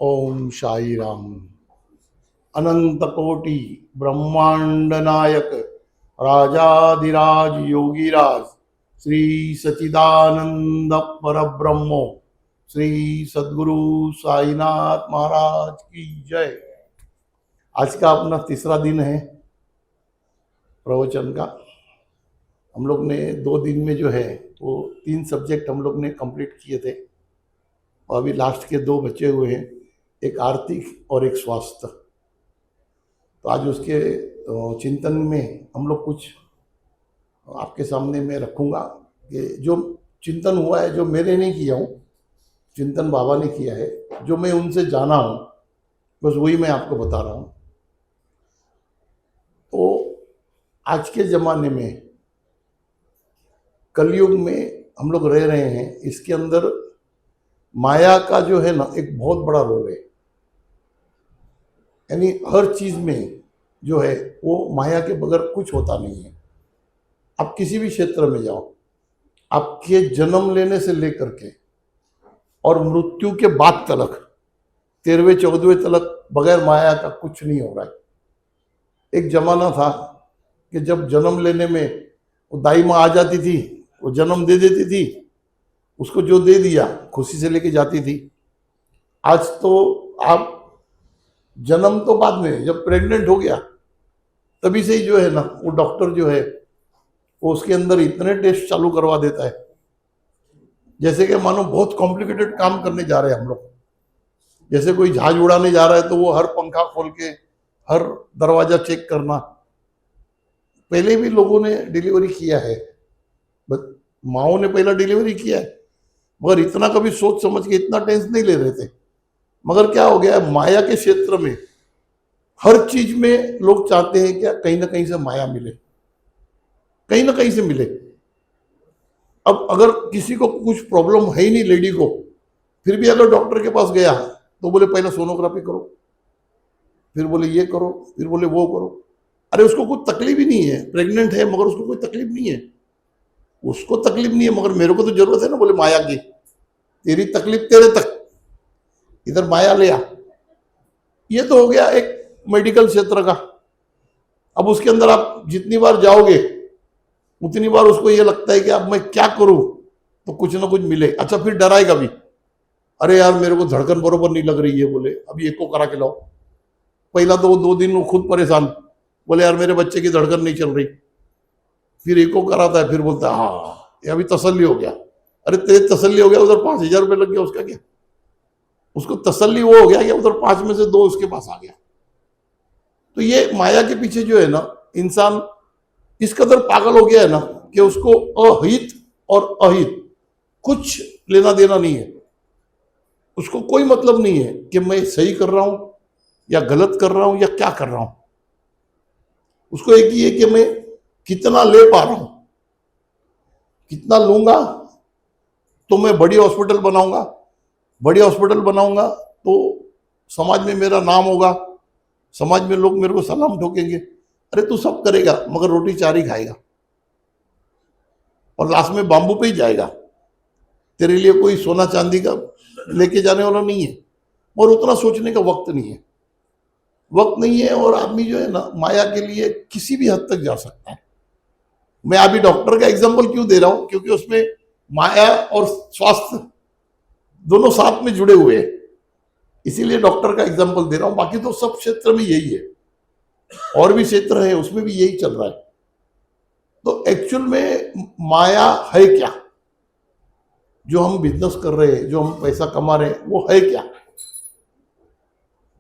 ओम साई राम। अनंत कोटि ब्रह्मांड नायक राजाधिराज योगीराज श्री सचिदानंद परब्रह्मो श्री सद्गुरु साईनाथ महाराज की जय। आज का अपना तीसरा दिन है प्रवचन का। हम लोग ने 2 दिन में जो है वो 3 सब्जेक्ट हम लोग ने कंप्लीट किए थे और अभी लास्ट के 2 बचे हुए हैं, एक आर्थिक और एक स्वास्थ्य। तो आज उसके चिंतन में हम लोग कुछ आपके सामने मैं रखूँगा कि जो चिंतन हुआ है, जो मैंने नहीं किया हूँ, चिंतन बाबा ने किया है, जो मैं उनसे जाना हूँ, बस वही मैं आपको बता रहा हूँ। तो आज के ज़माने में कलयुग में हम लोग रह रहे हैं, इसके अंदर माया का जो है ना एक बहुत बड़ा रोल है। यानी हर चीज़ में जो है वो माया के बगैर कुछ होता नहीं है। आप किसी भी क्षेत्र में जाओ, आपके जन्म लेने से लेकर के और मृत्यु के बाद तलक 13वें 14वें तलक बगैर माया का कुछ नहीं हो रहा है। एक जमाना था कि जब जन्म लेने में वो दाई माँ आ जाती थी, वो जन्म दे देती थी, उसको जो दे दिया खुशी से लेके जाती थी। आज तो आप जन्म तो बाद में, जब प्रेग्नेंट हो गया तभी से ही जो है ना वो डॉक्टर जो है वो उसके अंदर इतने टेस्ट चालू करवा देता है जैसे कि मानो बहुत कॉम्प्लिकेटेड काम करने जा रहे हैं हम लोग। जैसे कोई जहाज उड़ाने जा रहा है तो वो हर पंखा खोल के हर दरवाजा चेक करना। पहले भी लोगों ने डिलीवरी किया है, बस माओ ने पहला डिलीवरी किया है, मगर इतना कभी सोच समझ के इतना टेंशन नहीं ले रहे थे। मगर क्या हो गया है, माया के क्षेत्र में हर चीज में लोग चाहते हैं क्या कहीं ना कहीं से माया मिले, कहीं ना कहीं से मिले। अब अगर किसी को कुछ प्रॉब्लम है ही नहीं, लेडी को, फिर भी अगर डॉक्टर के पास गया तो बोले पहले सोनोग्राफी करो, फिर बोले ये करो, फिर बोले वो करो। अरे उसको कोई तकलीफ ही नहीं है, प्रेग्नेंट है मगर उसको कोई तकलीफ नहीं है, उसको तकलीफ नहीं है, मगर मेरे को तो जरूरत है ना। बोले माया की, तेरी तकलीफ तेरे तक, इधर माया ले आ। ये तो हो गया एक मेडिकल क्षेत्र का। अब उसके अंदर आप जितनी बार जाओगे उतनी बार उसको ये लगता है कि अब मैं क्या करूं तो कुछ ना कुछ मिले। अच्छा, फिर डराएगा भी, अरे यार मेरे को धड़कन बरोबर नहीं लग रही है, बोले अभी एको करा के लाओ। पहला तो वो 2 दिन वो खुद परेशान, बोले यार मेरे बच्चे की धड़कन नहीं चल रही, फिर एको कराता है, फिर बोलता है हाँ ये अभी तसल्ली हो गया। अरे तेरे तसल्ली हो गया, उधर 5,000 रुपये लग गया, उसका क्या? उसको तसल्ली वो हो गया कि उधर 5 में से 2 उसके पास आ गया। तो ये माया के पीछे जो है ना इंसान इस कदर पागल हो गया है ना कि उसको अहित और अहित कुछ लेना देना नहीं है। उसको कोई मतलब नहीं है कि मैं सही कर रहा हूं या गलत कर रहा हूं या क्या कर रहा हूं। उसको एक ही है कि मैं कितना ले पा रहा हूं, कितना लूंगा तो मैं बड़ी हॉस्पिटल बनाऊंगा, बड़ी हॉस्पिटल बनाऊंगा तो समाज में मेरा नाम होगा, समाज में लोग मेरे को सलाम ठोकेंगे। अरे तू सब करेगा मगर रोटी 4 ही खाएगा और लास्ट में बाम्बू पे ही जाएगा। तेरे लिए कोई सोना चांदी का लेके जाने वाला नहीं है, और उतना सोचने का वक्त नहीं है, वक्त नहीं है। और आदमी जो है ना माया के लिए किसी भी हद तक जा सकता है। मैं अभी डॉक्टर का एग्जाम्पल क्यों दे रहा हूं, क्योंकि उसमें माया और स्वास्थ्य दोनों साथ में जुड़े हुए हैं, इसीलिए डॉक्टर का एग्जाम्पल दे रहा हूं। बाकी तो सब क्षेत्र में यही है, और भी क्षेत्र है उसमें भी यही चल रहा है। तो एक्चुअल में माया है क्या? जो हम बिजनेस कर रहे हैं, जो हम पैसा कमा रहे हैं, वो है क्या?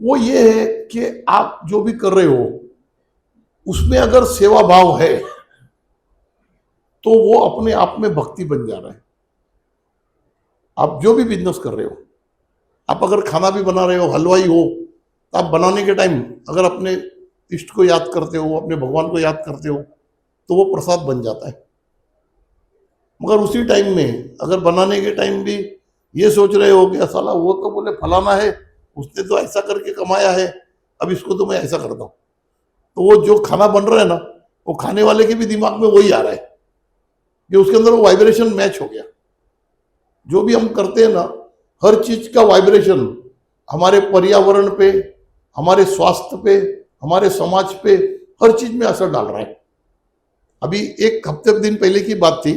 वो ये है कि आप जो भी कर रहे हो उसमें अगर सेवा भाव है तो वो अपने आप में भक्ति बन जा रहा है। आप जो भी बिजनेस कर रहे हो, आप अगर खाना भी बना रहे हो, हलवाई हो, तो आप बनाने के टाइम अगर अपने इष्ट को याद करते हो, अपने भगवान को याद करते हो, तो वो प्रसाद बन जाता है। मगर उसी टाइम में अगर बनाने के टाइम भी ये सोच रहे हो कि साला वो तो बोले फलाना है, उसने तो ऐसा करके कमाया है, अब इसको तो मैं ऐसा करता हूँ, तो वो जो खाना बन रहा है ना वो खाने वाले के भी दिमाग में वही आ रहा है कि उसके अंदर वो वाइब्रेशन मैच हो गया। जो भी हम करते हैं ना, हर चीज का वाइब्रेशन हमारे पर्यावरण पे, हमारे स्वास्थ्य पे, हमारे समाज पे, हर चीज में असर डाल रहा है। अभी एक हफ्ते दिन पहले की बात थी,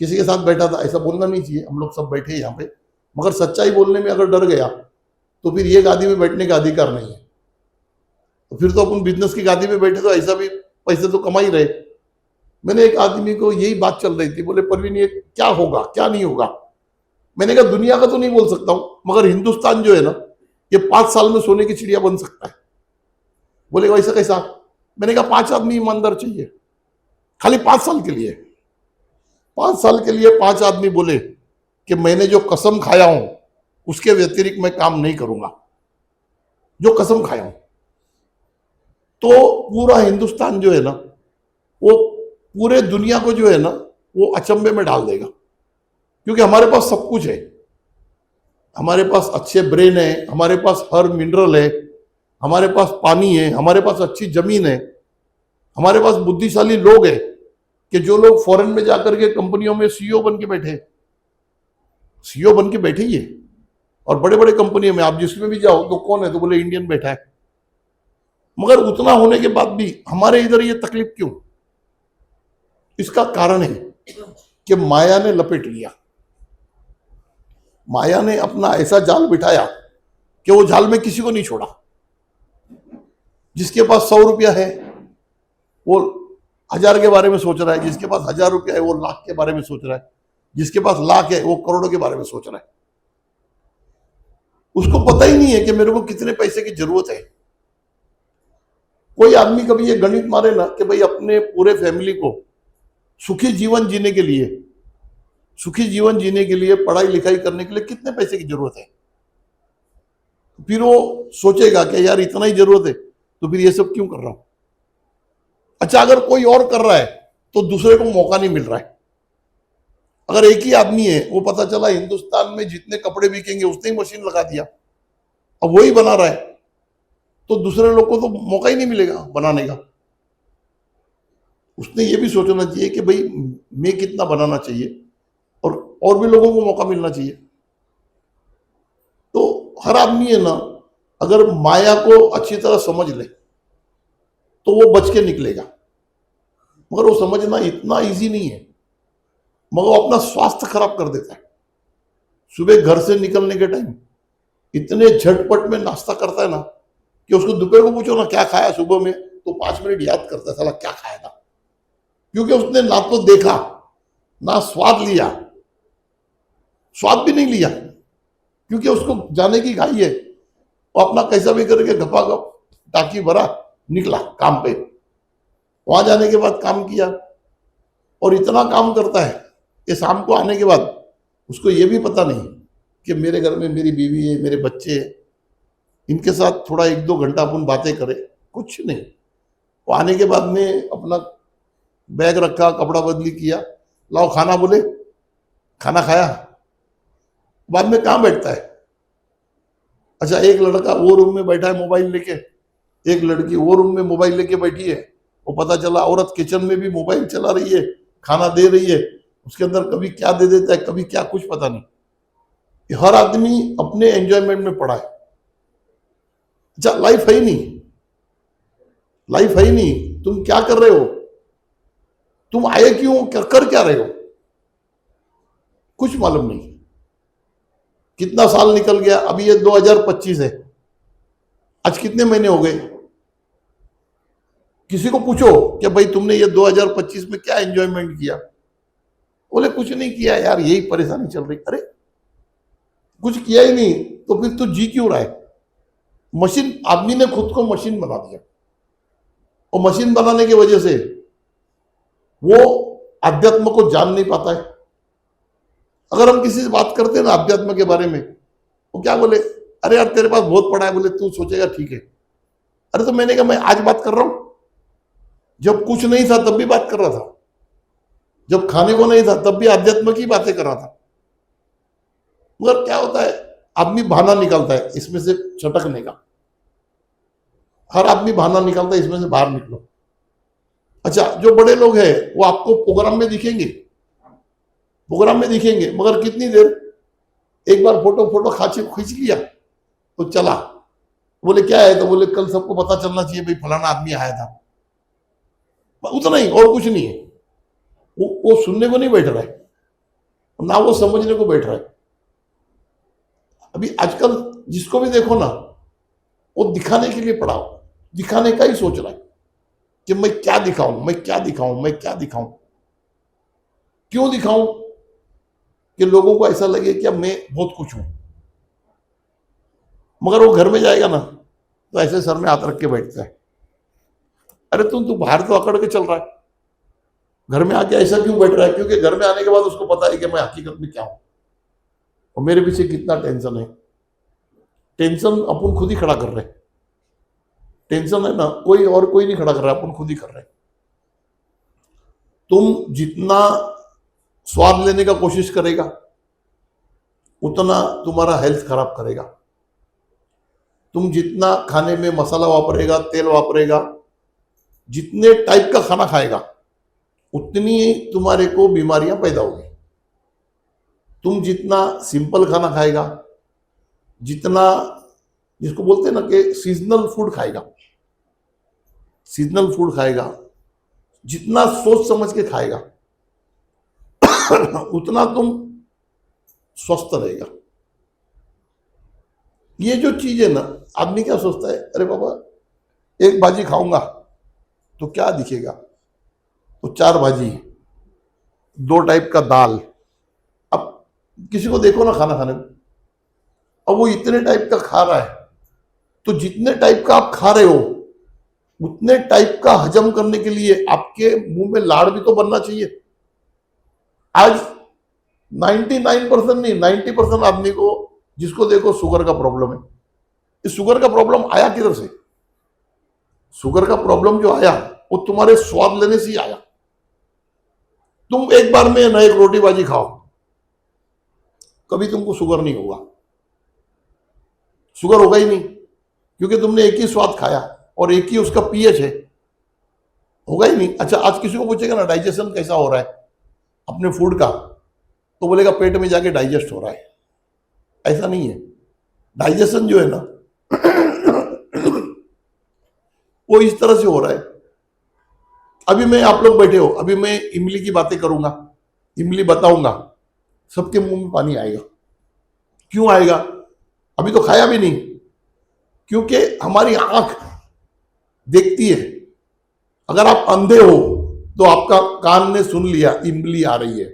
किसी के साथ बैठा था, ऐसा बोलना नहीं चाहिए, हम लोग सब बैठे यहाँ पे, मगर सच्चाई बोलने में अगर डर गया तो फिर ये गादी में बैठने का अधिकार नहीं है। तो फिर तो अपन बिजनेस की गादी में बैठे तो ऐसा भी पैसे तो कमा ही रहे। मैंने एक आदमी को यही बात चल रही थी, बोले परवीन ये क्या होगा क्या नहीं होगा। मैंने कहा दुनिया का तो नहीं बोल सकता हूं, मगर हिंदुस्तान जो है ना, ये 5 साल में सोने की चिड़िया बन सकता है। बोले वैसा कैसा? मैंने कहा 5 आदमी ईमानदार चाहिए, खाली 5 साल के लिए। 5 साल के लिए 5 आदमी बोले कि मैंने जो कसम खाया हूं उसके व्यतिरिक्त मैं काम नहीं करूंगा, जो कसम खाया हूं। तो पूरा हिंदुस्तान जो है ना, वो पूरे दुनिया को जो है ना वो अचंभे में डाल देगा, क्योंकि हमारे पास सब कुछ है। हमारे पास अच्छे ब्रेन है, हमारे पास हर मिनरल है, हमारे पास पानी है, हमारे पास अच्छी जमीन है, हमारे पास बुद्धिशाली लोग हैं कि जो लोग फॉरेन में जाकर के कंपनियों में सीईओ बन के बैठे, सीईओ बन के बैठे ही है। और बड़े बड़े कंपनियों में आप जिसमें भी जाओ तो कौन है, तो बोले इंडियन बैठा है। मगर उतना होने के बाद भी हमारे इधर ये तकलीफ क्यों? इसका कारण है कि माया ने लपेट लिया। माया ने अपना ऐसा जाल बिठाया कि वो जाल में किसी को नहीं छोड़ा। जिसके पास 100 रुपया है वो 1000 के बारे में सोच रहा है, जिसके पास 1000 रुपया है वो लाख के बारे में सोच रहा है, जिसके पास लाख है वो करोड़ों के बारे में सोच रहा है। उसको पता ही नहीं है कि मेरे को कितने पैसे की जरूरत है। कोई आदमी कभी ये गणित मारे ना कि भाई अपने पूरे फैमिली को सुखी जीवन जीने के लिए, सुखी जीवन जीने के लिए, पढ़ाई लिखाई करने के लिए कितने पैसे की जरूरत है, फिर वो सोचेगा कि यार इतना ही जरूरत है तो फिर ये सब क्यों कर रहा हूं। अच्छा, अगर कोई और कर रहा है तो दूसरे को मौका नहीं मिल रहा है। अगर एक ही आदमी है, वो पता चला हिंदुस्तान में जितने कपड़े बिकेंगे उसने ही मशीन लगा दिया, अब वही बना रहा है, तो दूसरे लोग को तो मौका ही नहीं मिलेगा बनाने का। उसने ये भी सोचना चाहिए कि भाई मैं कितना बनाना चाहिए और भी लोगों को मौका मिलना चाहिए। तो हर आदमी है ना, अगर माया को अच्छी तरह समझ ले तो वो बच के निकलेगा। मगर वो समझना इतना इजी नहीं है, मगर वो अपना स्वास्थ्य खराब कर देता है। सुबह घर से निकलने के टाइम इतने झटपट में नाश्ता करता है ना कि उसको दोपहर को पूछो ना क्या खाया सुबह में, तो 5 मिनट याद करता है साला क्या खाया था, क्योंकि उसने ना तो देखा ना स्वाद लिया, स्वाद भी नहीं लिया, क्योंकि उसको जाने की घाई है। वो अपना कैसा भी करके घपाघप टाकी भरा, निकला काम पे। वहां जाने के बाद काम किया, और इतना काम करता है कि शाम को आने के बाद उसको ये भी पता नहीं कि मेरे घर में मेरी बीवी है, मेरे बच्चे हैं, इनके साथ थोड़ा 1-2 घंटा अपन बातें करें, कुछ नहीं। वो आने के बाद में अपना बैग रखा, कपड़ा बदली किया, लाओ खाना, बोले खाना खाया, बाद में कहाँ बैठता है। अच्छा, एक लड़का वो रूम में बैठा है मोबाइल लेके, एक लड़की वो रूम में मोबाइल लेके बैठी है। वो पता चला औरत किचन में भी मोबाइल चला रही है, खाना दे रही है, उसके अंदर कभी क्या दे देता है, कभी क्या, कुछ पता नहीं। हर आदमी अपने एंजॉयमेंट में पड़ा है। अच्छा, लाइफ है ही नहीं, लाइफ है ही नहीं। तुम क्या कर रहे हो, तुम आए क्यों, कर क्या रहे हो, कुछ मालूम नहीं। कितना साल निकल गया, अभी ये 2025 है, आज कितने महीने हो गए। किसी को पूछो कि भाई तुमने ये 2025 में क्या एंजॉयमेंट किया, बोले कुछ नहीं किया यार, यही परेशानी चल रही। अरे कुछ किया ही नहीं तो फिर तू जी क्यों रहा है। मशीन, आदमी ने खुद को मशीन बना दिया, और मशीन बनाने की वजह से वो अध्यात्म को जान नहीं पाता है। अगर हम किसी से बात करते हैं ना अध्यात्म के बारे में, वो क्या बोले, अरे यार तेरे पास बहुत पड़ा है, बोले तू सोचेगा ठीक है। अरे तो मैंने कहा मैं आज बात कर रहा हूं, जब कुछ नहीं था तब भी बात कर रहा था, जब खाने को नहीं था तब भी अध्यात्म की बातें कर रहा था। मगर क्या होता है, आदमी बहाना निकालता है इसमें से छटकने का, हर आदमी बहाना निकालता है इसमें से बाहर निकलो। अच्छा, जो बड़े लोग हैं वो आपको प्रोग्राम में दिखेंगे, प्रोग्राम में दिखेंगे, मगर कितनी देर, एक बार फोटो खींच लिया तो चला, बोले क्या है, तो बोले कल सबको पता चलना चाहिए भाई फलाना आदमी आया था, उतना ही, और कुछ नहीं है। वो सुनने को नहीं बैठ रहा है, ना वो समझने को बैठ रहा है। अभी आजकल जिसको भी देखो ना, वो दिखाने के लिए पड़ा हो, दिखाने का ही सोच रहा है कि मैं क्या दिखाऊं, मैं क्या दिखाऊं, मैं क्या दिखाऊं। क्यों दिखाऊं? कि लोगों को ऐसा लगे कि अब मैं बहुत कुछ हूं। मगर वो घर में जाएगा ना, तो ऐसे सर में हाथ रख के बैठता है, अरे तू बाहर तो अकड़ के चल रहा है, घर में आके ऐसा क्यों बैठ रहा है? क्योंकि घर में आने के बाद उसको पता है कि मैं हकीकत में क्या हूं और मेरे पीछे कितना टेंशन है। टेंशन अपन खुद ही खड़ा कर रहे हैं। टेंशन है ना, कोई नहीं खड़ा कर रहा, अपन खुद ही कर रहे हैं। तुम जितना स्वाद लेने का कोशिश करेगा, उतना तुम्हारा हेल्थ खराब करेगा। तुम जितना खाने में मसाला वापरेगा, तेल वापरेगा, जितने टाइप का खाना खाएगा, उतनी ही तुम्हारे को बीमारियां पैदा होगी। तुम जितना सिंपल खाना खाएगा, जितना जिसको बोलते हैं ना कि सीजनल फूड खाएगा, सीजनल फूड खाएगा, जितना सोच समझ के खाएगा उतना तुम स्वस्थ रहेगा। ये जो चीज है ना, आदमी क्या सोचता है, अरे बाबा एक भाजी खाऊंगा तो क्या दिखेगा, तो 4 भाजी, 2 टाइप का दाल। अब किसी को देखो ना खाना खाने में, अब वो इतने टाइप का खा रहा है, तो जितने टाइप का आप खा रहे हो, उतने टाइप का हजम करने के लिए आपके मुंह में लाड़ भी तो बनना चाहिए। आज 99% नहीं, 90% आदमी को, जिसको देखो शुगर का प्रॉब्लम है। इस शुगर का प्रॉब्लम आया किधर से? शुगर का प्रॉब्लम जो आया, वो तुम्हारे स्वाद लेने से ही आया। तुम एक बार में ना एक रोटी बाजी खाओ, कभी तुमको शुगर नहीं होगा, शुगर होगा ही नहीं, क्योंकि तुमने एक ही स्वाद खाया और एक ही उसका पीएच है, होगा ही नहीं। अच्छा, आज किसी को पूछेगा ना डाइजेशन कैसा हो रहा है अपने फूड का, तो बोलेगा पेट में जाके डाइजेस्ट हो रहा है। ऐसा नहीं है। डाइजेशन जो है ना वो इस तरह से हो रहा है। अभी मैं, आप लोग बैठे हो, अभी मैं इमली की बातें करूंगा, इमली बताऊंगा, सबके मुंह में पानी आएगा। क्यों आएगा? अभी तो खाया भी नहीं, क्योंकि हमारी आंख देखती है। अगर आप अंधे हो तो आपका कान ने सुन लिया इमली आ रही है,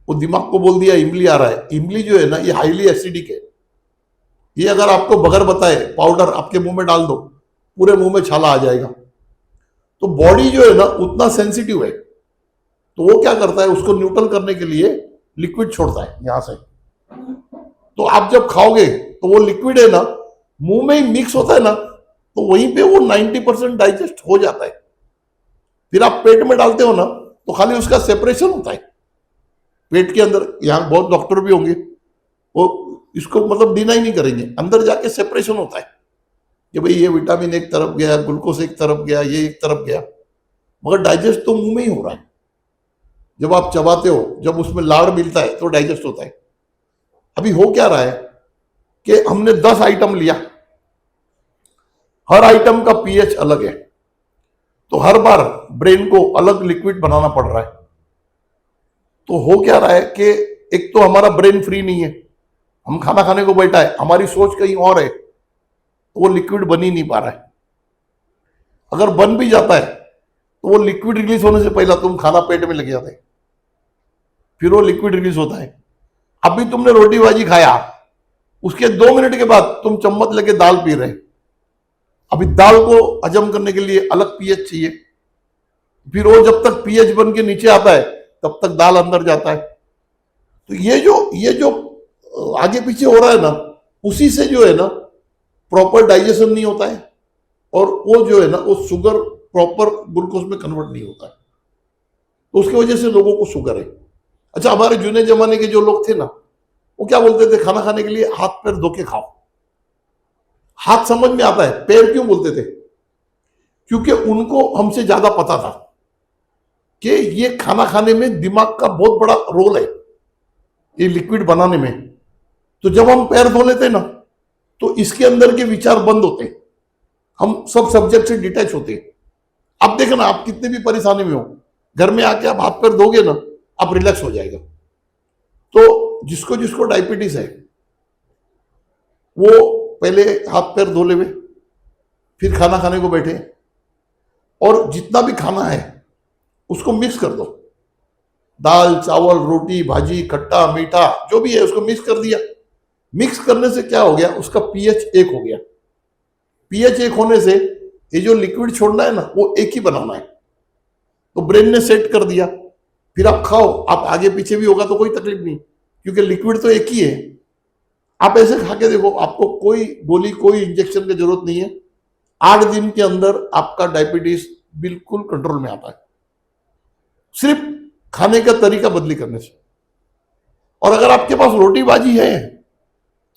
वो दिमाग को बोल दिया इमली आ रहा है। इमली जो है ना, ये हाईली एसिडिक है। ये अगर आपको बगैर बताए पाउडर आपके मुंह में डाल दो, पूरे मुंह में छाला आ जाएगा। तो बॉडी जो है ना उतना सेंसिटिव है, तो वो क्या करता है, उसको न्यूट्रल करने के लिए लिक्विड छोड़ता है यहां से। तो आप जब खाओगे तो वो लिक्विड है ना, मुंह में ही मिक्स होता है ना, तो वहीं पे वो 90% डाइजेस्ट हो जाता है। फिर आप पेट में डालते हो ना, तो खाली उसका सेपरेशन होता है पेट के अंदर। यहां बहुत डॉक्टर भी होंगे, वो इसको मतलब डिनाई नहीं करेंगे, अंदर जाके सेपरेशन होता है कि भाई ये विटामिन एक तरफ गया, ग्लूकोज एक तरफ गया, ये एक तरफ गया, मगर डाइजेस्ट तो मुंह में ही हो रहा है। जब आप चबाते हो, जब उसमें लाड़ मिलता है तो डाइजेस्ट होता है। अभी हो क्या रहा है कि हमने 10 आइटम लिया, हर आइटम का पीएच अलग है, तो हर बार ब्रेन को अलग लिक्विड बनाना पड़ रहा है। तो हो क्या रहा है कि एक तो हमारा ब्रेन फ्री नहीं है, हम खाना खाने को बैठा है, हमारी सोच कहीं और है, तो वो लिक्विड बन ही नहीं पा रहा है। अगर बन भी जाता है तो वो लिक्विड रिलीज होने से पहले तुम खाना पेट में लग जाता है, फिर वो लिक्विड रिलीज होता है। अभी तुमने रोटी भाजी खाया, उसके 2 मिनट के बाद तुम चम्मच लेके दाल पी रहे। अभी दाल को हजम करने के लिए अलग पीएच चाहिए, फिर वो जब तक पीएच बन के नीचे आता है तब तक दाल अंदर जाता है। तो ये जो आगे पीछे हो रहा है ना, उसी से जो है ना प्रॉपर डाइजेशन नहीं होता है, और वो जो है ना वो शुगर प्रॉपर ग्लूकोज में कन्वर्ट नहीं होता है, तो उसकी वजह से लोगों को शुगर है। अच्छा, हमारे जूने जमाने के जो लोग थे ना, वो क्या बोलते थे, खाना खाने के लिए हाथ पैर धो के खाओ। हाथ समझ में आता है, पैर क्यों बोलते थे? क्योंकि उनको हमसे ज्यादा पता था कि ये खाना खाने में दिमाग का बहुत बड़ा रोल है, ये लिक्विड बनाने में। तो जब हम पैर धो लेते ना, तो इसके अंदर के विचार बंद होते हैं, हम सब सब्जेक्ट से डिटैच होते हैं। आप देखना, आप कितने भी परेशानी में हो, घर में आके आप हाथ पैर धोगे ना, आप रिलैक्स हो जाएगा। तो जिसको जिसको डायबिटीज है वो पहले हाथ पैर धो लेवे, फिर खाना खाने को बैठे, और जितना भी खाना है उसको मिक्स कर दो। दाल चावल रोटी भाजी खट्टा मीठा जो भी है उसको मिक्स कर दिया। मिक्स करने से क्या हो गया, उसका पीएच एक हो गया। पीएच एक होने से ये जो लिक्विड छोड़ना है ना वो एक ही बनाना है, तो ब्रेन ने सेट कर दिया। फिर आप खाओ, आप आगे पीछे भी होगा तो कोई तकलीफ नहीं, क्योंकि लिक्विड तो एक ही है। आप ऐसे खा के देखो, आपको कोई गोली कोई इंजेक्शन की जरूरत नहीं है। 8 दिन के अंदर आपका डायबिटीज बिल्कुल कंट्रोल में आता है, सिर्फ खाने का तरीका बदली करने से। और अगर आपके पास रोटी बाजी है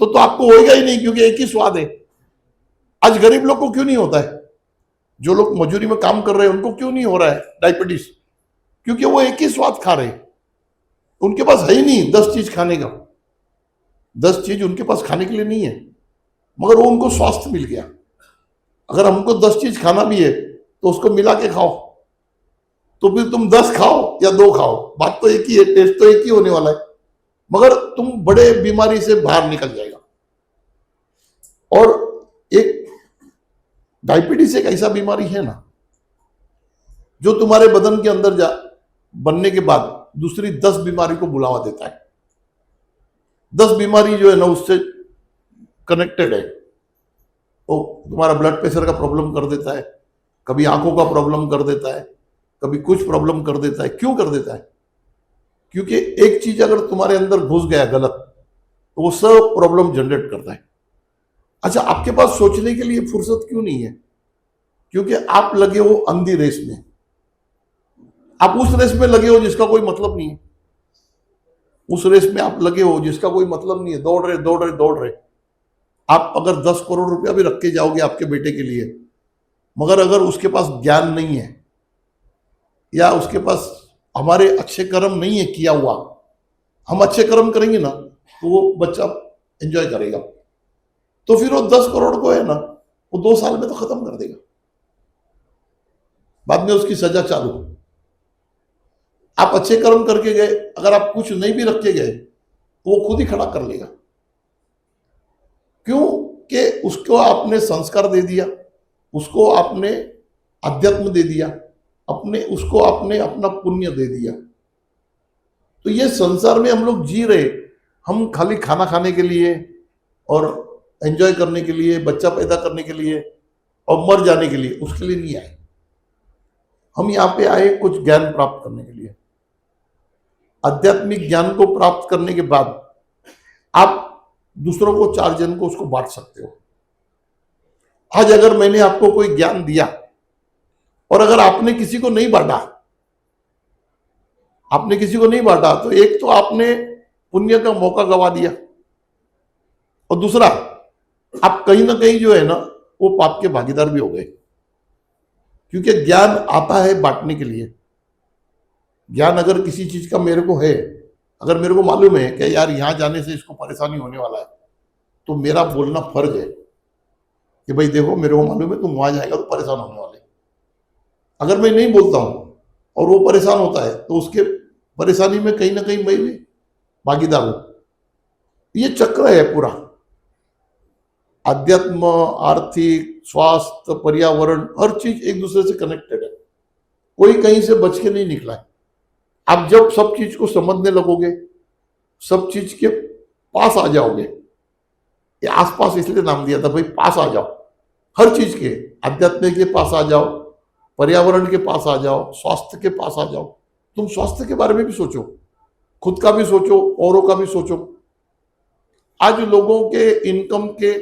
तो आपको होएगा ही नहीं, क्योंकि एक ही स्वाद है। आज गरीब लोग को क्यों नहीं होता है, जो लोग मजदूरी में काम कर रहे हैं उनको क्यों नहीं हो रहा है डायबिटीज? क्योंकि वो एक ही स्वाद खा रहे हैं, उनके पास है ही नहीं 10 चीज खाने का। 10 चीज उनके पास खाने के लिए नहीं है, मगर वो उनको स्वास्थ्य मिल गया। अगर हमको 10 चीज खाना भी है तो उसको मिला के खाओ, तो फिर तुम 10 खाओ या 2 खाओ, बात तो एक ही है, टेस्ट तो एक ही होने वाला है, मगर तुम बड़े बीमारी से बाहर निकल जाएगा। और एक डायबिटीज एक ऐसा बीमारी है ना जो तुम्हारे बदन के अंदर बनने के बाद दूसरी 10 बीमारी को बुलावा देता है। 10 बीमारी जो है ना उससे कनेक्टेड है। वो तुम्हारा ब्लड प्रेशर का प्रॉब्लम कर देता है, कभी आंखों का प्रॉब्लम कर देता है, कभी कुछ प्रॉब्लम कर देता है। क्यों कर देता है? क्योंकि एक चीज अगर तुम्हारे अंदर घुस गया गलत तो वो सब प्रॉब्लम जनरेट करता है। अच्छा, आपके पास सोचने के लिए फुर्सत क्यों नहीं है? क्योंकि आप लगे हो अंधी रेस में। आप उस रेस में लगे हो जिसका कोई मतलब नहीं है। उस रेस में आप लगे हो जिसका कोई मतलब नहीं है, दौड़ रहे दौड़ रहे दौड़ रहे। आप अगर 10 करोड़ रुपया भी रख के जाओगे आपके बेटे के लिए, मगर अगर उसके पास ज्ञान नहीं है या उसके पास हमारे अच्छे कर्म नहीं है किया हुआ, हम अच्छे कर्म करेंगे ना तो वो बच्चा एंजॉय करेगा। तो फिर वो 10 करोड़ को है ना वो 2 साल में तो खत्म कर देगा, बाद में उसकी सजा चालू। आप अच्छे कर्म करके गए, अगर आप कुछ नहीं भी रख के गए तो वो खुद ही खड़ा कर लेगा। क्यों? कि उसको आपने संस्कार दे दिया, उसको आपने अध्यात्म दे दिया, उसको आपने अपना पुण्य दे दिया। तो ये संसार में हम लोग जी रहे, हम खाली खाना खाने के लिए और एंजॉय करने के लिए, बच्चा पैदा करने के लिए और मर जाने के लिए, उसके लिए नहीं आए। हम यहाँ पे आए कुछ ज्ञान प्राप्त करने के लिए। आध्यात्मिक ज्ञान को प्राप्त करने के बाद आप दूसरों को 4 जन को उसको बांट सकते हो। आज अगर मैंने आपको कोई ज्ञान दिया और अगर आपने किसी को नहीं बांटा, तो एक तो आपने पुण्य का मौका गवा दिया, और दूसरा आप कहीं ना कहीं जो है ना वो पाप के भागीदार भी हो गए। क्योंकि ज्ञान आता है बांटने के लिए। ज्ञान अगर किसी चीज का मेरे को है, अगर मेरे को मालूम है कि यार यहां जाने से इसको परेशानी होने वाला है, तो मेरा बोलना फर्ज है कि भाई देखो मेरे को मालूम है तुम वहां जाएगा तो परेशान होने वाले। अगर मैं नहीं बोलता हूं और वो परेशान होता है तो उसके परेशानी में कहीं ना कहीं मैं भी भागीदार हूं। ये चक्र है पूरा। अध्यात्म, आर्थिक, स्वास्थ्य, पर्यावरण, हर चीज एक दूसरे से कनेक्टेड है। कोई कहीं से बच के नहीं निकला है। आप जब सब चीज को समझने लगोगे, सब चीज के पास आ जाओगे, ये आसपास इसलिए नाम दिया था भाई, पास आ जाओ हर चीज के। अध्यात्म के पास आ जाओ, पर्यावरण के पास आ जाओ, स्वास्थ्य के पास आ जाओ। तुम स्वास्थ्य के बारे में भी सोचो, खुद का भी सोचो, औरों का भी सोचो। आज लोगों के इनकम के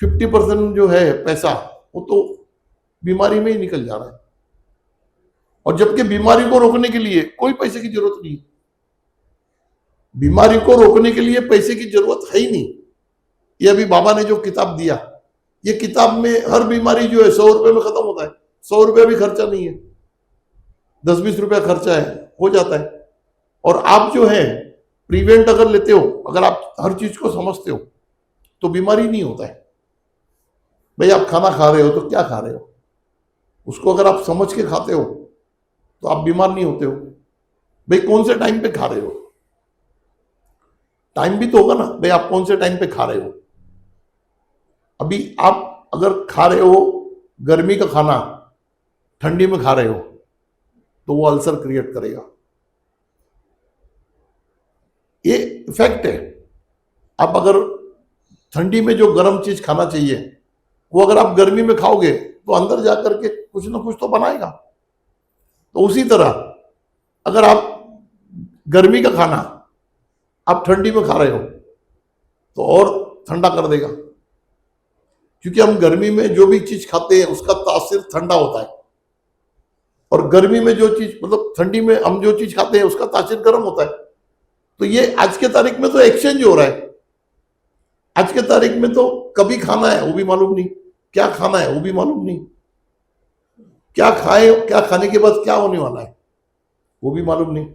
50% जो है पैसा, वो तो बीमारी में ही निकल जा रहा है। और जबकि बीमारी को रोकने के लिए कोई पैसे की जरूरत नहीं। बीमारी को रोकने के लिए पैसे की जरूरत है ही नहीं। ये अभी बाबा ने जो किताब दिया, ये किताब में हर बीमारी जो है 100 रुपए में खत्म होता है। 100 रुपया भी खर्चा नहीं है, 10-20 रुपया खर्चा है, हो जाता है। और आप जो है प्रिवेंट अगर लेते हो, अगर आप हर चीज को समझते हो तो बीमारी नहीं होता है। भाई आप खाना खा रहे हो तो क्या खा रहे हो, उसको अगर आप समझ के खाते हो तो आप बीमार नहीं होते हो। भाई कौन से टाइम पे खा रहे हो, टाइम भी तो होगा ना भाई, आप कौन से टाइम पे खा रहे हो। अभी आप अगर खा रहे हो गर्मी का खाना, ठंडी में खा रहे हो, तो वो अल्सर क्रिएट करेगा, ये इफेक्ट है। आप अगर ठंडी में जो गर्म चीज खाना चाहिए वो अगर आप गर्मी में खाओगे तो अंदर जाकर के कुछ ना कुछ तो बनाएगा। तो उसी तरह अगर आप गर्मी का खाना आप ठंडी में खा रहे हो तो और ठंडा कर देगा, क्योंकि हम गर्मी में जो भी चीज खाते हैं उसका तासीर ठंडा होता है, और गर्मी में जो चीज मतलब ठंडी में हम जो चीज खाते हैं उसका तासीर गर्म होता है। तो ये आज के तारीख में तो एक्सचेंज हो रहा है। आज के तारीख में तो कभी खाना है वो भी मालूम नहीं, क्या खाना है वो भी मालूम नहीं, क्या खाए क्या खाने के बाद क्या होने वाला है वो भी मालूम नहीं।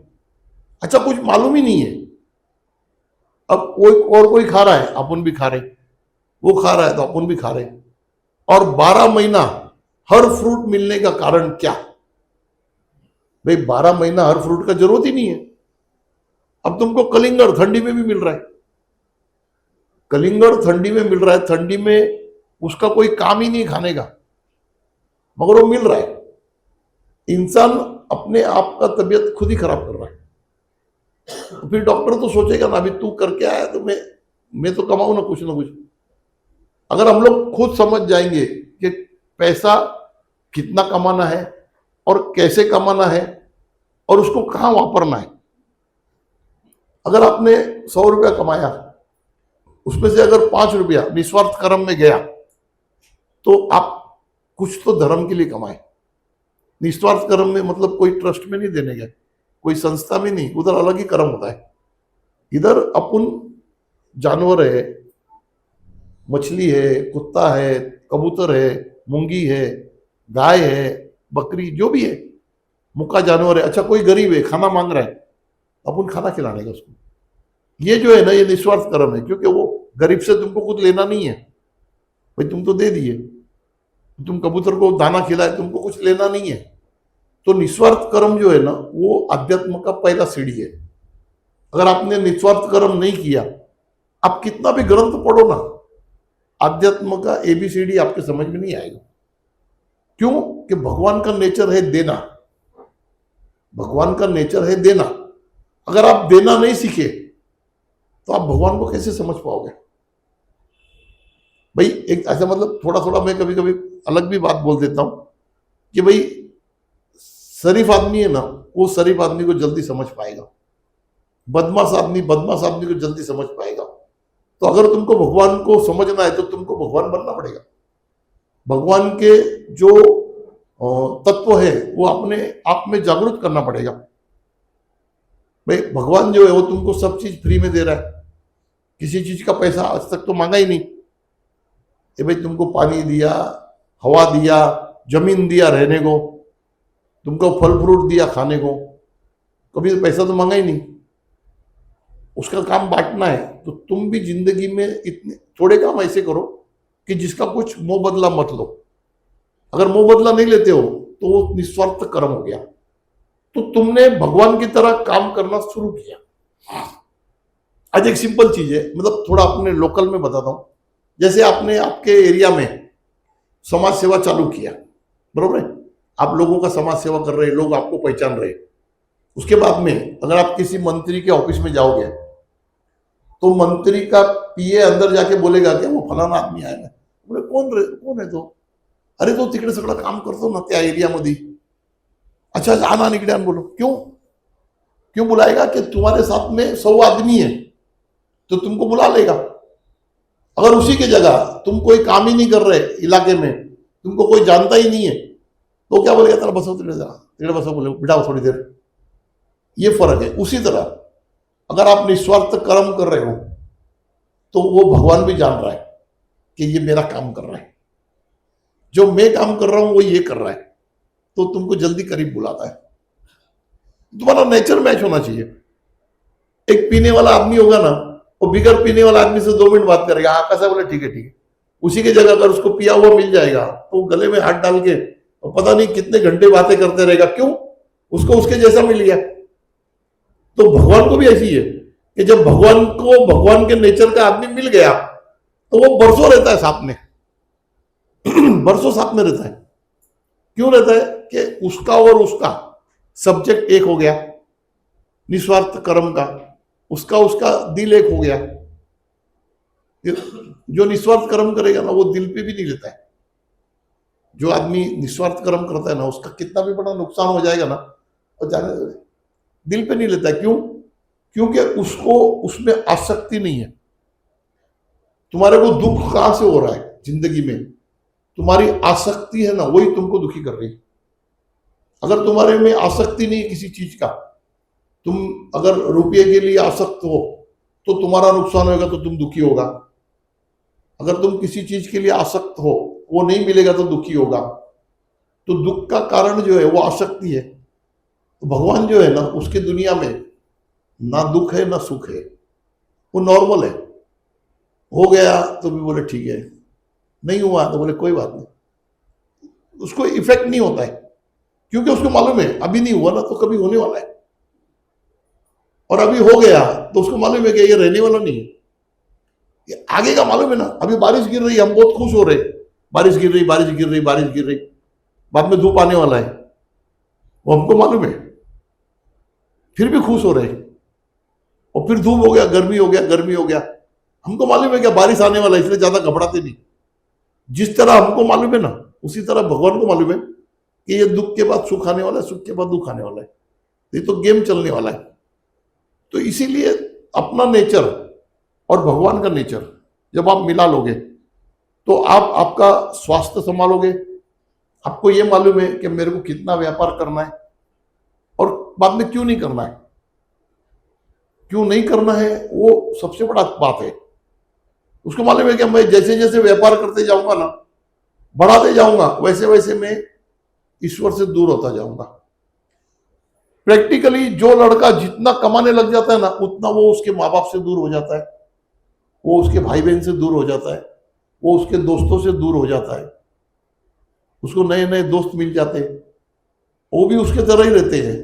अच्छा कुछ मालूम ही नहीं है। अब कोई और कोई खा रहा है अपन भी खा रहे, वो खा रहा है तो अपन भी खा रहे, और 12 महीना हर फ्रूट मिलने का कारण क्या। भाई 12 महीना हर फ्रूट का जरूरत ही नहीं है। अब तुमको कलिंगड़ ठंडी में भी मिल रहा है, कलिंगड़ ठंडी में मिल रहा है, ठंडी में उसका कोई काम ही नहीं खाने का, मगर वो मिल रहा है। इंसान अपने आप का तबीयत खुद ही खराब कर रहा है। तो फिर डॉक्टर तो सोचेगा ना अभी तू करके आया तो मैं तो कमाऊं ना कुछ ना कुछ। अगर हम लोग खुद समझ जाएंगे कि पैसा कितना कमाना है और कैसे कमाना है और उसको कहां वापरना है। अगर आपने 100 रुपया कमाया, उसमें से अगर 5 रुपया निस्वार्थ कर्म में गया तो आप कुछ तो धर्म के लिए कमाए। निस्वार्थ कर्म में मतलब कोई ट्रस्ट में नहीं देने गए, कोई संस्था में नहीं, उधर अलग ही कर्म होता है। इधर अपन जानवर है, मछली है, कुत्ता है, कबूतर है, मूंगी है, गाय है, बकरी जो भी है, मुक्का जानवर है। अच्छा कोई गरीब है खाना मांग रहा है, अपन खाना खिलाने का उसको। ये जो है ना ये निस्वार्थ कर्म है, क्योंकि वो गरीब से तुमको कुछ लेना नहीं है, भाई तुम तो दे दिए, तुम कबूतर को दाना खिलाए, तुमको कुछ लेना नहीं है। तो निस्वार्थ कर्म जो है ना वो अध्यात्म का पहला सीढ़ी है। अगर आपने निस्वार्थ कर्म नहीं किया, आप कितना भी ग्रंथ पढ़ो ना, अध्यात्म का ABCD आपके समझ में नहीं आएगा। क्यों कि भगवान का नेचर है देना, भगवान का नेचर है देना। अगर आप देना नहीं सीखे तो आप भगवान को कैसे समझ पाओगे। भाई एक ऐसा मतलब थोड़ा थोड़ा मैं कभी कभी अलग भी बात बोल देता हूं कि भाई शरीफ आदमी है ना वो शरीफ आदमी को जल्दी समझ पाएगा, बदमाश आदमी को जल्दी समझ पाएगा। तो अगर तुमको भगवान को समझना है तो तुमको भगवान बनना पड़ेगा। भगवान के जो तत्व है वो अपने आप में जागृत करना पड़ेगा। भाई भगवान जो है वो तुमको सब चीज फ्री में दे रहा है, किसी चीज का पैसा आज तक तो मांगा ही नहीं। ये भाई तुमको पानी दिया, हवा दिया, जमीन दिया रहने को, तुमको फल फ्रूट दिया खाने को, कभी पैसा तो मांगा ही नहीं। उसका काम बांटना है। तो तुम भी जिंदगी में इतने थोड़े काम ऐसे करो कि जिसका कुछ मोह बदला मत लो। अगर मोह बदला नहीं लेते हो तो वो निस्वार्थ कर्म हो गया। तो तुमने भगवान की तरह काम करना शुरू किया। आज एक सिंपल चीज है, मतलब थोड़ा अपने लोकल में बताता हूं। जैसे आपने आपके एरिया में समाज सेवा चालू किया, बरोबर है, आप लोगों का समाज सेवा कर रहे हैं, लोग आपको पहचान रहे। उसके बाद में अगर आप किसी मंत्री के ऑफिस में जाओगे तो मंत्री का PA अंदर जाके बोलेगा कि वो फलाना आदमी आया है। बोले कौन है तो, अरे तो तिकडे सगळं काम करतो ना त्या एरियामध्ये। अच्छा आना निकले बोलो, क्यों बुलाएगा कि तुम्हारे साथ में 100 आदमी है तो तुमको बुला लेगा। अगर उसी की जगह तुम कोई काम ही नहीं कर रहे इलाके में, तुमको कोई जानता ही नहीं है, तो क्या बोलेगा, तेरा बसो तिकडे बसो, बोले बिठाओ थोड़ी देर। ये फर्क है। उसी तरह अगर आप निस्वार्थ कर्म कर रहे हो तो वो भगवान भी जान रहा है कि ये मेरा काम कर रहा है, जो मैं काम कर रहा हूं वो ये कर रहा है, तो तुमको जल्दी करीब बुलाता है। तुम्हारा नेचर मैच होना चाहिए। एक पीने वाला आदमी होगा ना, वो बिगर पीने वाला आदमी से 2 मिनट बात करेगा, हाँ कैसा, बोले ठीक है, उसी की जगह अगर उसको पिया हुआ मिल जाएगा तो वो गले में हाथ डाल के और पता नहीं कितने घंटे बातें करते रहेगा। क्यों? उसको उसके जैसा मिल गया। तो भगवान को भी ऐसी है कि जब भगवान को भगवान के नेचर का आदमी मिल गया तो वो बरसों रहता है साथ में बरसों साथ में रहता है। क्यों रहता है? कि उसका और उसका सब्जेक्ट एक हो गया, निस्वार्थ कर्म का। उसका उसका दिल एक हो गया। जो निस्वार्थ कर्म करेगा ना वो दिल पे भी नहीं लेता है। जो आदमी निस्वार्थ कर्म करता है ना उसका कितना भी बड़ा नुकसान हो जाएगा ना और जाने दिल पे नहीं लेता है। क्यों? क्योंकि उसको उसमें आसक्ति नहीं है। तुम्हारे को दुख कहां से हो रहा है जिंदगी में? तुम्हारी आसक्ति है ना, वही तुमको दुखी कर रही है। अगर तुम्हारे में आसक्ति नहीं है किसी चीज का, तुम अगर रुपये के लिए आसक्त हो तो तुम्हारा नुकसान होगा तो तुम दुखी होगा। अगर तुम किसी चीज के लिए आसक्त हो, वो नहीं मिलेगा तो दुखी होगा। तो दुख का कारण जो है वो आसक्ति है। तो भगवान जो है ना, उसके दुनिया में ना दुख है ना सुख है, वो नॉर्मल है। हो गया तो भी बोले ठीक है, नहीं हुआ तो बोले कोई बात नहीं। उसको इफेक्ट नहीं होता है क्योंकि उसको मालूम है अभी नहीं हुआ ना तो कभी होने वाला है, और अभी हो गया तो उसको मालूम है कि ये रहने वाला नहीं है। ये आगे का मालूम है ना। अभी बारिश गिर रही है, हम बहुत खुश हो रहे, बारिश गिर रही, बारिश गिर रही, बारिश गिर रही, बाद में धूप आने वाला है, वो हमको मालूम है, फिर भी खुश हो रहे। और फिर धूप हो गया, गर्मी हो गया, गर्मी हो गया, हमको मालूम है क्या बारिश आने वाला है, इसलिए ज्यादा घबराते नहीं। जिस तरह हमको मालूम है ना, उसी तरह भगवान को मालूम है कि ये दुख के बाद सुख आने वाला है, सुख के बाद दुख आने वाला है, ये तो गेम चलने वाला है। तो इसीलिए अपना नेचर और भगवान का नेचर जब आप मिला लोगे तो आप आपका स्वास्थ्य संभालोगे। आपको ये मालूम है कि मेरे को कितना व्यापार करना है और बाद में क्यों नहीं करना है। क्यों नहीं करना है वो सबसे बड़ा बात है। उसको मालूम है कि मैं जैसे जैसे व्यापार करते जाऊंगा ना, बढ़ाते जाऊंगा, वैसे वैसे मैं ईश्वर से दूर होता जाऊंगा। प्रैक्टिकली जो लड़का जितना कमाने लग जाता है ना, उतना वो उसके माँ बाप से दूर हो जाता है, वो उसके भाई बहन से दूर हो जाता है, वो उसके दोस्तों से दूर हो जाता है। उसको नए नए दोस्त मिल जाते हैं, वो भी उसके तरह ही रहते हैं।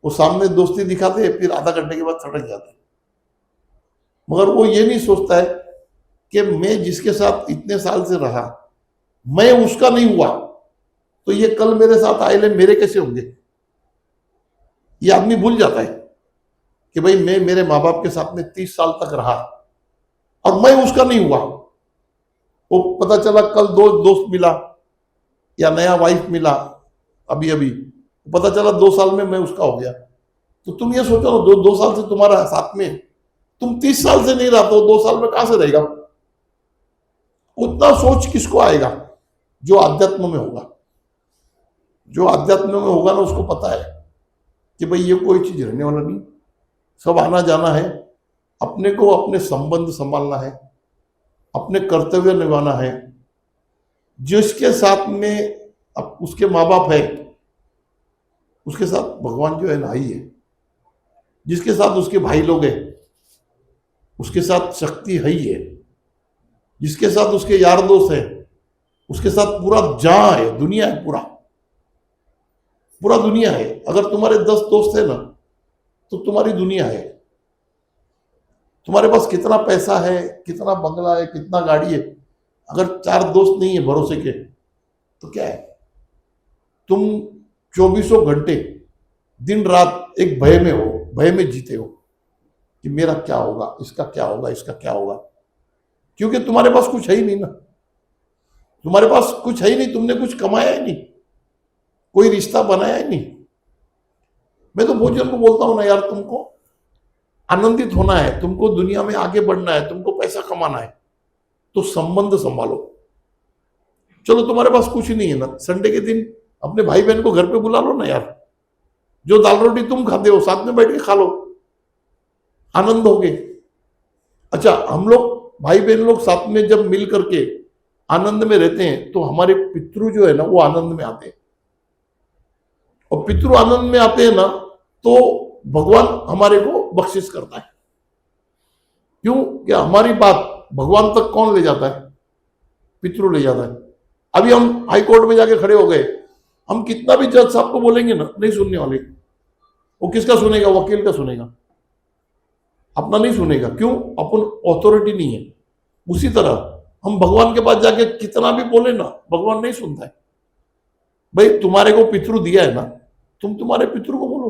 वो सामने दोस्ती दिखाते हैं, फिर आधा घंटे के बाद सड़क जाते हैं। मगर वो ये नहीं सोचता है कि मैं जिसके साथ इतने साल से रहा, मैं उसका नहीं हुआ तो ये कल मेरे साथ आए मेरे कैसे होंगे। ये आदमी भूल जाता है कि भाई मैं मेरे माँ बाप के साथ में 30 साल तक रहा और मैं उसका नहीं हुआ। वो पता चला कल दोस्त मिला या नया वाइफ मिला, अभी अभी पता चला 2 साल में मैं उसका हो गया। तो तुम ये सोचो ना, दो साल से तुम्हारा साथ में, तुम 30 साल से नहीं रहा तो 2 साल में कहां से रहेगा। उतना सोच किसको आएगा? जो आध्यात्म में होगा। जो आध्यात्म में होगा ना, उसको पता है कि भाई ये कोई चीज रहने वाला नहीं, सब आना जाना है। अपने को अपने संबंध संभालना है, अपने कर्तव्य निभाना है। जिसके साथ में अब उसके माँ बाप है, उसके साथ भगवान जो है ना ही है। जिसके साथ उसके भाई लोग हैं, उसके साथ शक्ति है ही है। जिसके साथ उसके यार दोस्त है, उसके साथ पूरा जहां है, दुनिया है, पूरा पूरा दुनिया है। अगर तुम्हारे 10 दोस्त है ना तो तुम्हारी दुनिया है। तुम्हारे पास कितना पैसा है, कितना बंगला है, कितना गाड़ी है, अगर 4 दोस्त नहीं है भरोसे के तो क्या है? तुम 24 घंटे दिन रात एक भय में हो, भय में जीते हो कि मेरा क्या होगा, इसका क्या होगा, इसका क्या होगा। क्योंकि तुम्हारे पास कुछ है ही नहीं ना। तुम्हारे पास कुछ है ही नहीं, तुमने कुछ कमाया ही नहीं, कोई रिश्ता बनाया ही नहीं। मैं तो बहुत जन को बोलता हूं ना, यार तुमको आनंदित होना है, तुमको दुनिया में आगे बढ़ना है, तुमको पैसा कमाना है, तो संबंध संभालो। चलो तुम्हारे पास कुछ नहीं है ना, संडे के दिन अपने भाई बहन को घर पे बुला लो ना यार। जो दाल रोटी तुम खाते हो साथ में बैठ के खा लो, आनंद होगे। अच्छा, हम लोग भाई बहन लोग साथ में जब मिल करके आनंद में रहते हैं तो हमारे पितृ जो है ना वो आनंद में आते हैं। और पितृ आनंद में आते हैं ना तो भगवान हमारे को बख्शिश करता है। क्यों? कि हमारी बात भगवान तक कौन ले जाता है? पितृ ले जाता है। अभी हम हाई कोर्ट में जाके खड़े हो गए, हम कितना भी जज साहब को बोलेंगे ना, नहीं सुनने वाले। वो किसका सुनेगा? वकील का सुनेगा, अपना नहीं सुनेगा। क्यों? अपन अथॉरिटी नहीं है। उसी तरह हम भगवान के पास जाके कितना भी बोले ना, भगवान नहीं सुनता है। भाई तुम्हारे को पितृ दिया है ना, तुम तुम्हारे पितृ को बोलो,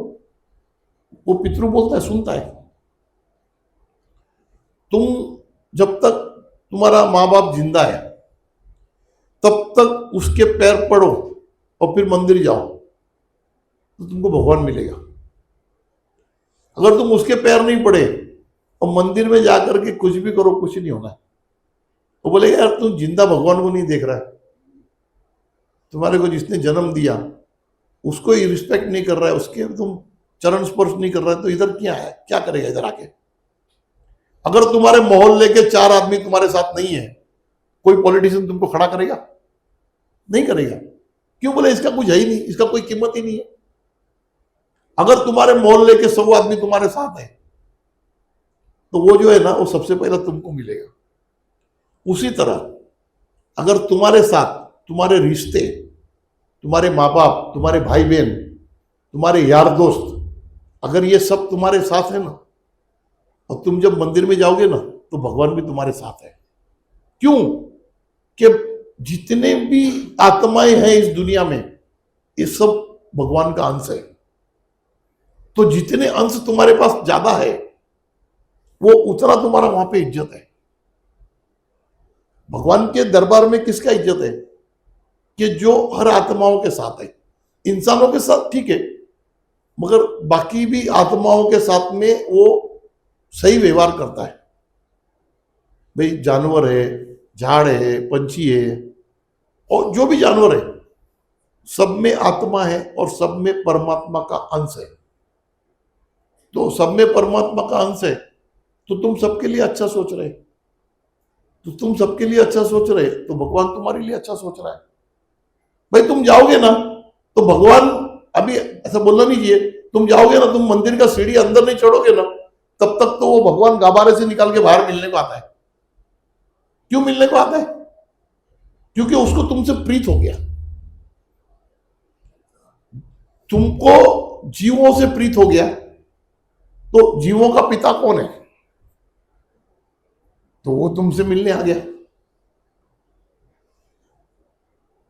वो पितृ बोलता है, सुनता है। तुम जब तक तुम्हारा माँ बाप जिंदा है तब तक उसके पैर पड़ो और फिर मंदिर जाओ तो तुमको भगवान मिलेगा। अगर तुम उसके पैर नहीं पड़े और मंदिर में जाकर के कुछ भी करो, कुछ नहीं होना। वो बोलेगा यार तुम जिंदा भगवान को नहीं देख रहा है, तुम्हारे को जिसने जन्म दिया उसको ही रिस्पेक्ट नहीं कर रहा है, उसके तुम चरण स्पर्श नहीं कर रहा है, तो इधर क्या है? क्या करेगा इधर आके? अगर तुम्हारे मोहल्ले के 4 आदमी तुम्हारे साथ नहीं है, कोई पॉलिटिशियन तुमको खड़ा करेगा? नहीं करेगा। क्यों? बोले इसका कुछ है ही नहीं, इसका कोई कीमत ही नहीं है। अगर तुम्हारे मोहल्ले के 100 आदमी तुम्हारे साथ है तो वो जो है ना, वो सबसे पहले तुमको मिलेगा। उसी तरह अगर तुम्हारे साथ तुम्हारे रिश्ते, तुम्हारे माँ बाप, तुम्हारे भाई बहन, तुम्हारे यार दोस्त, अगर ये सब तुम्हारे साथ है ना, और तुम जब मंदिर में जाओगे ना तो भगवान भी तुम्हारे साथ है। क्यों? कि जितने भी आत्माएं हैं इस दुनिया में, ये सब भगवान का अंश है। तो जितने अंश तुम्हारे पास ज्यादा है, वो उतना तुम्हारा वहां पे इज्जत है। भगवान के दरबार में किसका इज्जत है? कि जो हर आत्माओं के साथ है। इंसानों के साथ ठीक है, मगर बाकी भी आत्माओं के साथ में वो सही व्यवहार करता है। भाई जानवर है, झाड़ है, पंछी है, और जो भी जानवर है, सब में आत्मा है और सब में परमात्मा का अंश है। तो सब में परमात्मा का अंश है तो तुम सबके लिए अच्छा सोच रहे, तो तुम सबके लिए अच्छा सोच रहे तो भगवान तुम्हारे लिए अच्छा सोच रहा है। भाई तुम जाओगे ना तो भगवान, अभी ऐसा बोलना नहीं चाहिए, तुम जाओगे ना, तुम मंदिर का सीढ़ी अंदर नहीं चढ़ोगे ना, तब तक तो वो भगवान गाबारे से निकाल के बाहर मिलने को आता है। क्यों मिलने को आता है? क्योंकि उसको तुमसे प्रीत हो गया। तुमको जीवों से प्रीत हो गया, तो जीवों का पिता कौन है? तो वो तुमसे मिलने आ गया।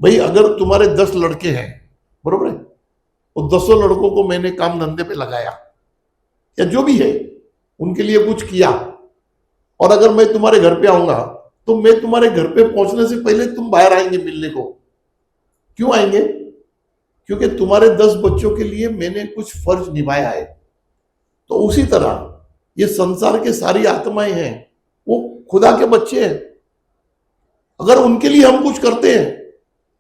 भाई अगर तुम्हारे 10 लड़के हैं, बरोबर है, और 10 लड़कों को मैंने काम धंधे पे लगाया या जो भी है उनके लिए कुछ किया, और अगर मैं तुम्हारे घर पे आऊंगा तो मैं तुम्हारे घर पे पहुंचने से पहले तुम बाहर आएंगे मिलने को। क्यों आएंगे? क्योंकि तुम्हारे 10 बच्चों के लिए मैंने कुछ फर्ज निभाया है। तो उसी तरह ये संसार के सारी आत्माएं हैं, वो खुदा के बच्चे हैं। अगर उनके लिए हम कुछ करते हैं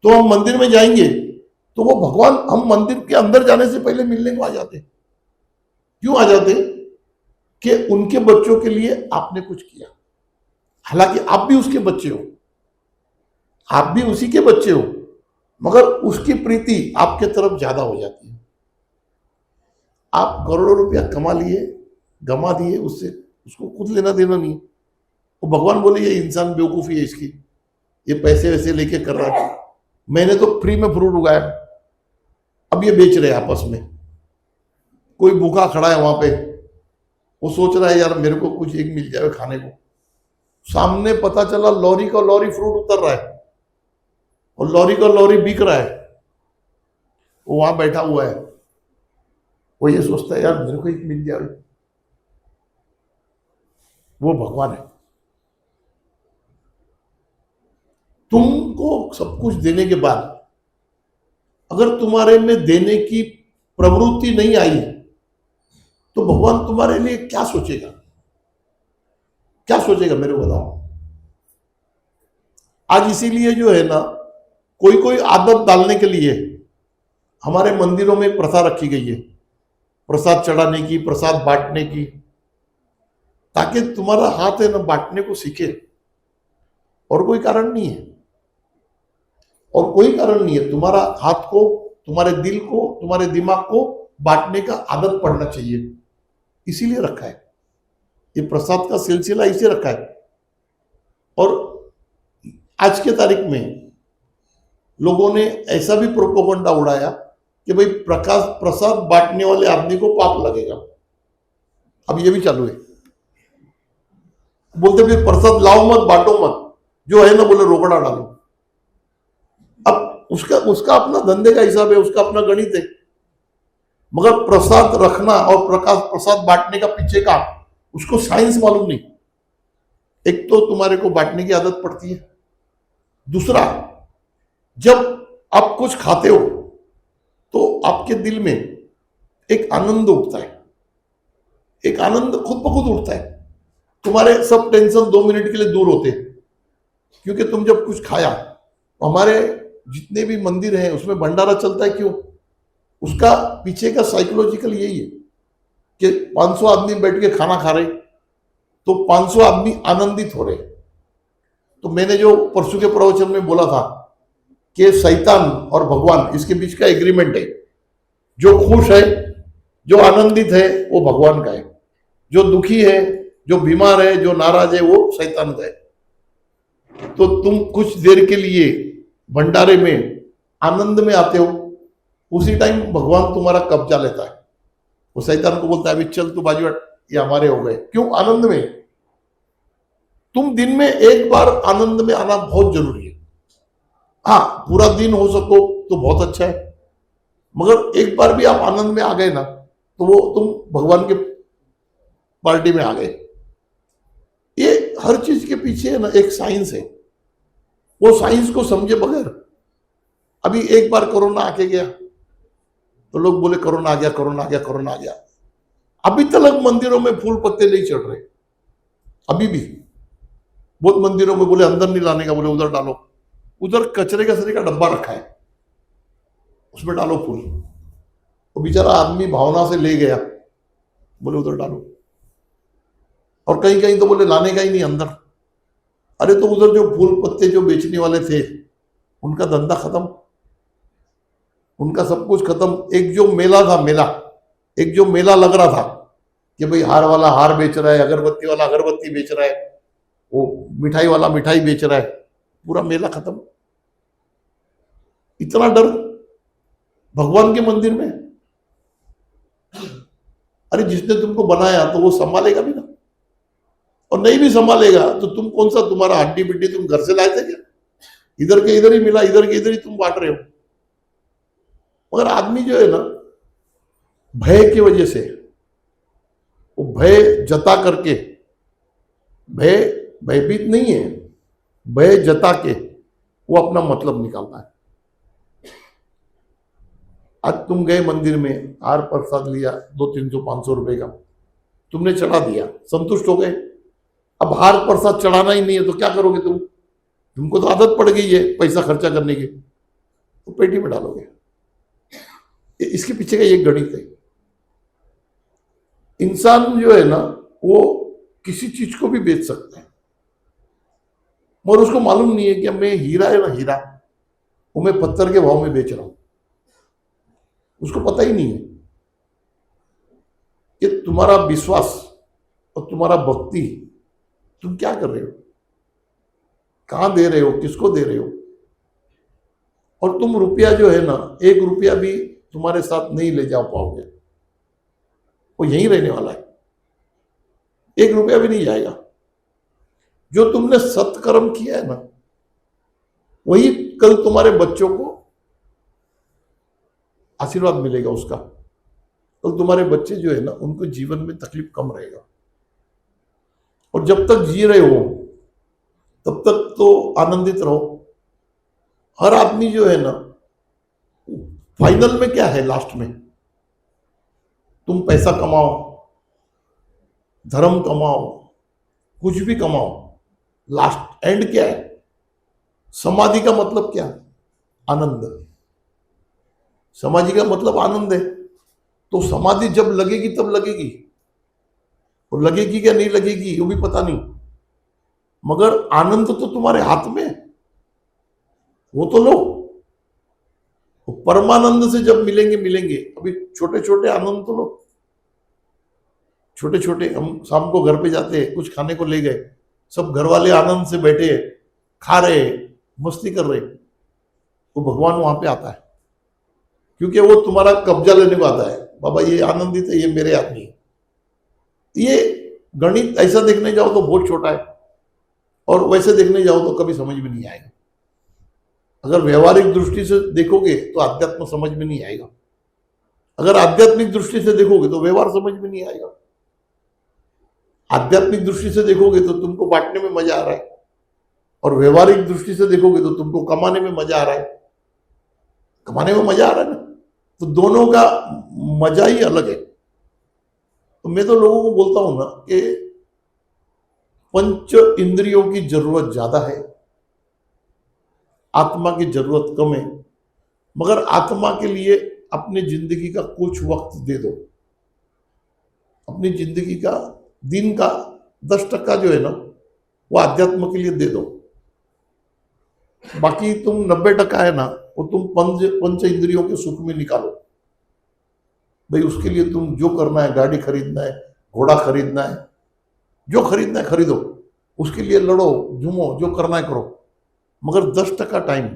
तो हम मंदिर में जाएंगे तो वो भगवान, हम मंदिर के अंदर जाने से पहले मिलने को आ जाते। क्यों आ जाते? कि उनके बच्चों के लिए आपने कुछ किया। हालांकि आप भी उसके बच्चे हो, आप भी उसी के बच्चे हो, मगर उसकी प्रीति आपके तरफ ज्यादा हो जाती है। आप करोड़ों रुपया कमा लिए, गमा दिए, उससे उसको खुद लेना देना नहीं। वो भगवान बोले ये इंसान बेवकूफी है इसकी, ये पैसे वैसे लेके कर रहा है। मैंने तो फ्री में फ्रूट उगाया, अब ये बेच रहे हैं आपस में। कोई भूखा खड़ा है वहां पे, वो सोच रहा है यार मेरे को कुछ एक मिल जाए खाने को। सामने पता चला लॉरी का लॉरी फ्रूट उतर रहा है और लॉरी का लॉरी बिक रहा है। वो वहां बैठा हुआ है, वो ये सोचता है यार मेरे को एक मिल जाए। वो भगवान है। तुमको सब कुछ देने के बाद अगर तुम्हारे में देने की प्रवृत्ति नहीं आई तो भगवान तुम्हारे लिए क्या सोचेगा? क्या सोचेगा मेरे को बताओ। आज इसीलिए जो है ना, कोई कोई आदत डालने के लिए हमारे मंदिरों में प्रथा रखी गई है, प्रसाद चढ़ाने की, प्रसाद बांटने की, ताकि तुम्हारा हाथ है ना बांटने को सीखे। और कोई कारण नहीं है, और कोई कारण नहीं है। तुम्हारा हाथ को, तुम्हारे दिल को, तुम्हारे दिमाग को बांटने का आदत पड़ना चाहिए, इसीलिए रखा है। ये प्रसाद का सिलसिला इसे रखा है। और आज के तारीख में लोगों ने ऐसा भी प्रोपोगंडा उड़ाया कि भाई प्रकाश प्रसाद बांटने वाले आदमी को पाप लगेगा। अब ये भी चालू है, बोलते फिर प्रसाद लाओ मत, बांटो मत, जो है ना बोले रोकड़ा डालो। अब उसका उसका अपना धंधे का हिसाब है, उसका अपना गणित है, मगर प्रसाद रखना और प्रसाद बांटने का पीछे का उसको साइंस मालूम नहीं। एक तो तुम्हारे को बांटने की आदत पड़ती है, दूसरा जब आप कुछ खाते हो तो आपके दिल में एक आनंद उठता है, एक आनंद खुद ब खुद उठता है। तुम्हारे सब टेंशन 2 मिनट के लिए दूर होते हैं, क्योंकि तुम जब कुछ खाया। हमारे जितने भी मंदिर हैं उसमें भंडारा चलता है, क्यों? उसका पीछे का साइकोलॉजिकल यही है कि 500 आदमी बैठ के खाना खा रहे तो 500 आदमी आनंदित हो रहे। तो मैंने जो परसों के प्रवचन में बोला था कि शैतान और भगवान इसके बीच का एग्रीमेंट है। जो खुश है, जो आनंदित है, वो भगवान का है। जो दुखी है, जो बीमार है, जो नाराज है, वो शैतान का है। तो तुम कुछ देर के लिए भंडारे में आनंद में आते हो, उसी टाइम भगवान तुम्हारा कब्जा लेता है। वो शैतान को बोलता है अभी चल तू बाजू हट, ये हमारे हो गए। क्यों? आनंद में। तुम दिन में एक बार आनंद में आना बहुत जरूरी है। हाँ, पूरा दिन हो सको तो बहुत अच्छा है, मगर एक बार भी आप आनंद में आ गए ना तो वो तुम भगवान के पार्टी में आ गए। ये हर चीज के पीछे है ना एक साइंस है, वो साइंस को समझे बगैर। अभी एक बार कोरोना आके गया तो लोग बोले कोरोना आ गया, कोरोना आ गया, कोरोना आ गया। अभी तक मंदिरों में फूल पत्ते नहीं चढ़ रहे, अभी भी बहुत मंदिरों में बोले अंदर नहीं लाने का, बोले उधर डालो। उधर कचरे कचरे का डब्बा रखा है, उसमें डालो फूल। वो बेचारा आदमी भावना से ले गया, बोले उधर डालो। और कहीं कहीं तो बोले लाने का ही नहीं अंदर। अरे तो उधर जो फूल पत्ते जो बेचने वाले थे उनका धंधा खत्म, उनका सब कुछ खत्म। एक जो मेला था, एक जो मेला लग रहा था कि भाई हार वाला हार बेच रहा है, अगरबत्ती वाला अगरबत्ती बेच रहा है, वो मिठाई वाला मिठाई बेच रहा है, पूरा मेला खत्म। इतना डर भगवान के मंदिर में। अरे जिसने तुमको बनाया तो वो संभालेगा भी ना, और नहीं भी संभालेगा तो तुम कौन सा, तुम्हारा हड्डी बिड्डी तुम घर से लाए थे क्या? इधर के इधर ही मिला, इधर के इधर ही तुम बांट रहे हो। मगर आदमी जो है ना, भय की वजह से वो भय जता करके, भयभीत नहीं है, भय जता के वो अपना मतलब निकालता है। आज तुम गए मंदिर में, हार प्रसाद लिया 200-300-500 रुपए का, तुमने चढ़ा दिया, संतुष्ट हो गए। अब हार प्रसाद चढ़ाना ही नहीं है तो क्या करोगे तुम? तुमको तो आदत पड़ गई है पैसा खर्चा करने की, तो पेटी में डालोगे। इसके पीछे का ये गणित है। इंसान जो है ना, वो किसी चीज को भी बेच सकता है, मगर उसको मालूम नहीं है कि मैं हीरा है ना, हीरा वो मैं पत्थर के भाव में बेच रहा हूं। उसको पता ही नहीं है कि तुम्हारा विश्वास और तुम्हारा भक्ति तुम क्या कर रहे हो, कहां दे रहे हो, किसको दे रहे हो। और तुम रुपया जो है ना, 1 रुपया भी तुम्हारे साथ नहीं ले जा पाओगे, वो यहीं रहने वाला है, 1 रुपया भी नहीं जाएगा। जो तुमने सत्कर्म किया है ना, वही कल तुम्हारे बच्चों को आशीर्वाद मिलेगा उसका। कल तुम्हारे बच्चे जो है ना, उनको जीवन में तकलीफ कम रहेगा। और जब तक जी रहे हो तब तक तो आनंदित रहो। हर आदमी जो है ना, फाइनल में क्या है, लास्ट में तुम पैसा कमाओ, धर्म कमाओ, कुछ भी कमाओ, लास्ट एंड क्या है? समाधि का मतलब क्या? आनंद। समाधि का मतलब आनंद है। तो समाधि जब लगेगी तब लगेगी, और लगेगी क्या नहीं लगेगी वो भी पता नहीं, मगर आनंद तो तुम्हारे हाथ में है, वो तो लो। परमानंद से जब मिलेंगे मिलेंगे। अभी छोटे छोटे आनंद तो लो, छोटे छोटे। हम शाम को घर पे जाते हैं, कुछ खाने को ले गए, सब घर वाले आनंद से बैठे खा रहे, मस्ती कर रहे, तो भगवान वहां पे आता है, क्योंकि वो तुम्हारा कब्जा लेने को आता है। बाबा ये आनंदित है, ये मेरे आदमी है। ये गणित ऐसा देखने जाओ तो बहुत छोटा है, और वैसे देखने जाओ तो कभी समझ में नहीं आएगा। अगर व्यवहारिक दृष्टि से देखोगे तो आध्यात्म समझ में नहीं आएगा, अगर आध्यात्मिक दृष्टि से देखोगे तो व्यवहार समझ में नहीं आएगा। आध्यात्मिक दृष्टि से देखोगे तो तुमको बांटने में मजा आ रहा है, और व्यवहारिक दृष्टि से देखोगे तो तुमको कमाने में मजा आ रहा है। कमाने में मजा आ रहा है ना, तो दोनों का मजा ही अलग है। तो मैं तो लोगों को बोलता हूं ना कि पंच इंद्रियों की जरूरत ज्यादा है, आत्मा की जरूरत कम है। मगर आत्मा के लिए अपनी जिंदगी का कुछ वक्त दे दो। अपनी जिंदगी का दिन का 10% जो है ना, वो आध्यात्म के लिए दे दो। बाकी तुम 90% है ना, वो तुम पंच इंद्रियों के सुख में निकालो। भाई उसके लिए तुम जो करना है, गाड़ी खरीदना है, घोड़ा खरीदना है, जो खरीदना है खरीदो, उसके लिए लड़ो, झूमो, जो करना है करो। मगर 10% टाइम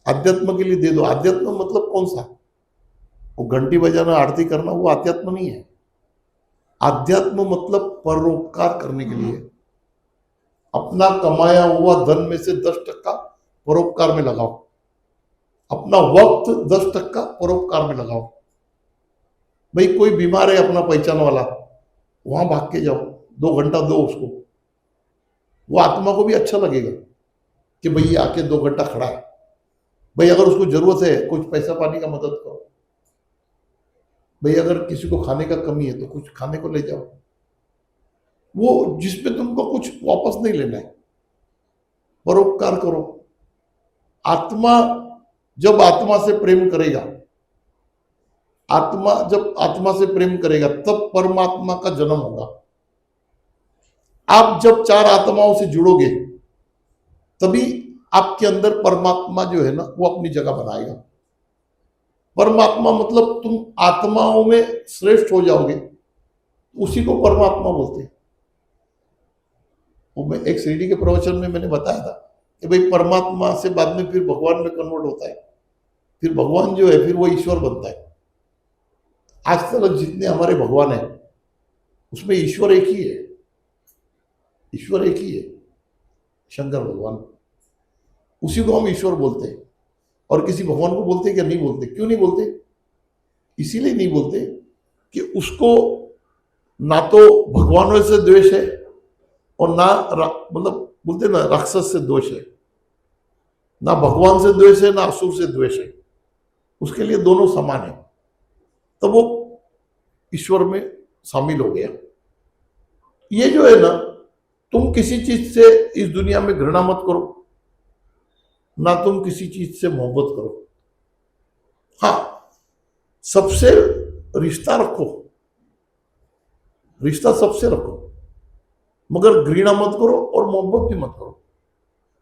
आध्यात्म के लिए दे दो। आध्यात्म मतलब कौन सा? वो घंटी बजाना, आरती करना, वो आध्यात्म नहीं है। आध्यात्म मतलब परोपकार करने के लिए अपना कमाया हुआ धन में से 10% परोपकार में लगाओ, अपना वक्त 10% परोपकार में लगाओ। भाई कोई बीमार है अपना पहचान वाला, वहां भाग के जाओ, 2 घंटा दो उसको। वो आत्मा को भी अच्छा लगेगा कि भाई ये आके 2 घंटा खड़ा है। भाई अगर उसको जरूरत है कुछ पैसा पानी का मदद करो। भाई अगर किसी को खाने का कमी है तो कुछ खाने को ले जाओ, वो जिसमें तुमको कुछ वापस नहीं लेना है, परोपकार करो। आत्मा जब आत्मा से प्रेम करेगा, आत्मा जब आत्मा से प्रेम करेगा तब परमात्मा का जन्म होगा। आप जब 4 आत्माओं से जुड़ोगे तभी आपके अंदर परमात्मा जो है ना, वो अपनी जगह बनाएगा। परमात्मा मतलब तुम आत्माओं में श्रेष्ठ हो जाओगे, उसी को परमात्मा बोलते हैं। वो मैं एक सीढ़ी के प्रवचन में मैंने बताया था कि भाई परमात्मा से बाद में फिर भगवान में कन्वर्ट होता है, फिर भगवान जो है फिर वो ईश्वर बनता है। आज तक जितने हमारे भगवान हैं उसमें ईश्वर एक ही है, ईश्वर एक ही है, शंकर भगवान। उसी को हम ईश्वर बोलते हैं। और किसी भगवान को बोलते क्या? नहीं बोलते। क्यों नहीं बोलते? इसीलिए नहीं बोलते कि उसको ना तो भगवानों से द्वेष है और ना मतलब बोलते ना राक्षस से द्वेष है, ना भगवान से द्वेष है ना असुर से द्वेष है। उसके लिए दोनों समान है, तब वो ईश्वर में शामिल हो गया। ये जो है ना, तुम किसी चीज से इस दुनिया में घृणा मत करो, ना तुम किसी चीज से मोहब्बत करो। हाँ, सबसे रिश्ता रखो, रिश्ता सबसे रखो, मगर घृणा मत करो और मोहब्बत भी मत करो।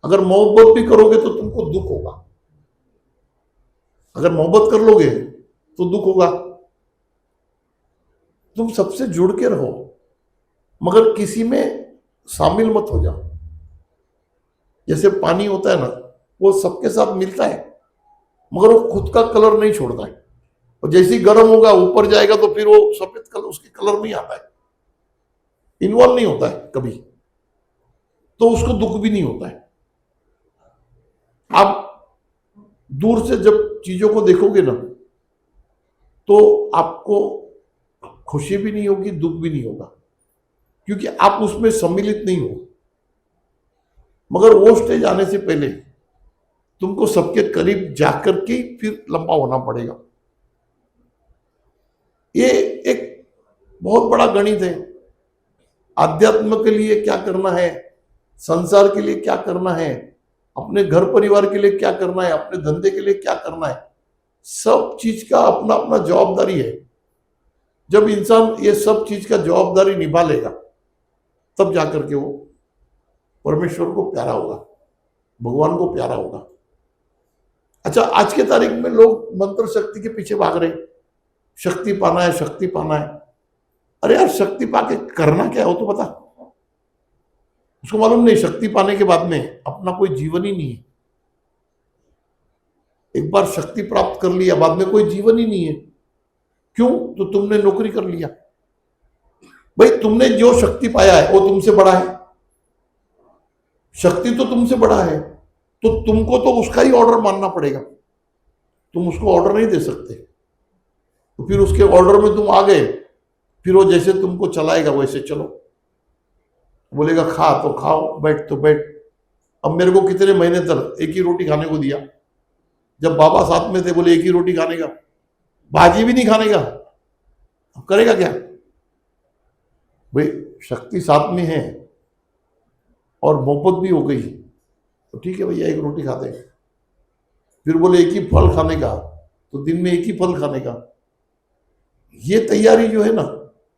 अगर मोहब्बत भी करोगे तो तुमको दुख होगा, अगर मोहब्बत कर लोगे तो दुख होगा। तुम सबसे जुड़ के रहो, मगर किसी में शामिल मत हो जाओ। जैसे पानी होता है ना, वो सबके साथ मिलता है मगर वो खुद का कलर नहीं छोड़ता है, और जैसे ही गर्म होगा ऊपर जाएगा तो फिर वो सफेद कलर, उसके कलर नहीं आता है, इन्वॉल्व नहीं होता है कभी, तो उसको दुख भी नहीं होता है। आप दूर से जब चीजों को देखोगे ना, तो आपको खुशी भी नहीं होगी, दुख भी नहीं होगा, क्योंकि आप उसमें सम्मिलित नहीं हो। मगर वो स्टेज आने से पहले तुमको सबके करीब जाकर के फिर लंबा होना पड़ेगा। ये एक बहुत बड़ा गणित है। आध्यात्म के लिए क्या करना है, संसार के लिए क्या करना है, अपने घर परिवार के लिए क्या करना है, अपने धंधे के लिए क्या करना है, सब चीज का अपना अपना जवाबदारी है। जब इंसान ये सब चीज का जवाबदारी निभा लेगा तब जाकर के वो परमेश्वर को प्यारा होगा, भगवान को प्यारा होगा। अच्छा, आज के तारीख में लोग मंत्र शक्ति के पीछे भाग रहे, शक्ति पाना है, शक्ति पाना है। अरे यार, शक्ति पाके करना क्या हो तो बता। उसको मालूम नहीं शक्ति पाने के बाद में अपना कोई जीवन ही नहीं है, एक बार शक्ति प्राप्त कर लिया, बाद में कोई जीवन ही नहीं है। क्यों? तो तुमने नौकरी कर लिया। भाई तुमने जो शक्ति पाया है वो तुमसे बड़ा है, शक्ति तो तुमसे बड़ा है, तो तुमको तो उसका ही ऑर्डर मानना पड़ेगा। तुम उसको ऑर्डर नहीं दे सकते। तो फिर उसके ऑर्डर में तुम आ गए, फिर वो जैसे तुमको चलाएगा वैसे चलो। बोलेगा खा तो खाओ, बैठ तो बैठ। अब मेरे को कितने महीने तक एक ही रोटी खाने को दिया, जब बाबा साथ में थे बोले एक ही रोटी खाने का, भाजी भी नहीं खाने का, अब करेगा क्या? भाई शक्ति साथ में है और मोहब्बत भी हो गई तो ठीक है भैया एक रोटी खाते हैं। फिर बोले एक ही फल खाने का, तो दिन में एक ही फल खाने का। ये तैयारी जो है ना,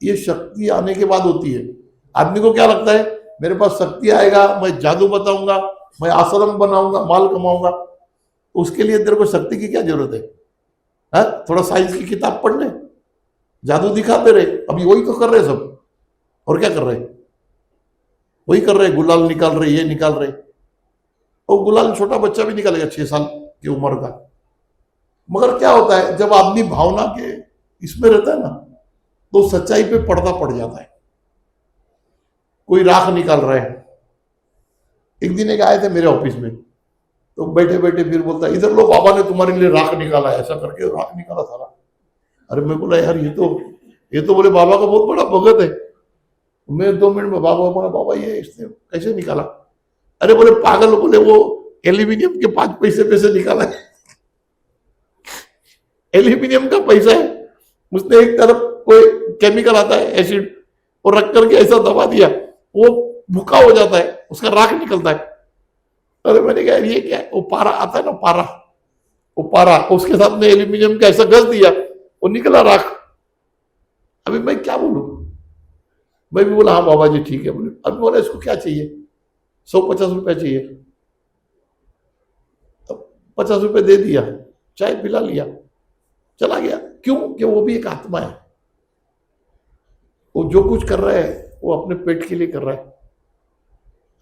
ये शक्ति आने के बाद होती है। आदमी को क्या लगता है मेरे पास शक्ति आएगा, मैं जादू बताऊंगा, मैं आश्रम बनाऊंगा, माल कमाऊंगा। उसके लिए तेरे को शक्ति की क्या जरूरत है? थोड़ा साइंस की किताब पढ़ ले, जादू दिखाते रहे। अभी वही तो कर रहे सब, और क्या कर रहे? वही कर रहे, गुलाल निकाल रहे, ये निकाल रहे। और गुलाल छोटा बच्चा भी निकालेगा 6 साल की उम्र का। मगर क्या होता है जब आदमी भावना के इसमें रहता है ना, तो सच्चाई पे पर्दा पड़ जाता है। कोई राख निकाल रहा है। एक दिन एक आए थे मेरे ऑफिस में, तो बैठे बैठे फिर बोलता है इधर लो बाबा ने तुम्हारे लिए राख निकाला है, ऐसा करके राख निकाला सारा। अरे मैं बोला यार ये तो बोले बाबा का बहुत बड़ा भगत है। मैं 2 मिनट में बाबा बोला बाबा ये इसने कैसे निकाला? अरे बोले पागल, बोले वो एल्यूमिनियम के 5 पैसे निकाला है। एल्यूमिनियम का पैसा है, उसने एक तरफ कोई केमिकल आता है एसिड, और रख करके ऐसा दबा दिया, वो भूखा हो जाता है, उसका राख निकलता है। अरे मैंने कहा ये क्या है? वो पारा आता है ना, वो पारा उसके साथ में एल्यूमिनियम का ऐसा घस दिया, वो निकला राख। अभी मैं क्या बोलूं? मैं भी बोला हाँ बाबा जी ठीक है। बोले अब बोला इसको क्या चाहिए? 150 रुपया चाहिए। अब 50 रुपये दे दिया, चाय पिला लिया, चला गया। क्यों? कि वो भी एक आत्मा है। वो जो कुछ कर रहा है वो अपने पेट के लिए कर रहा है।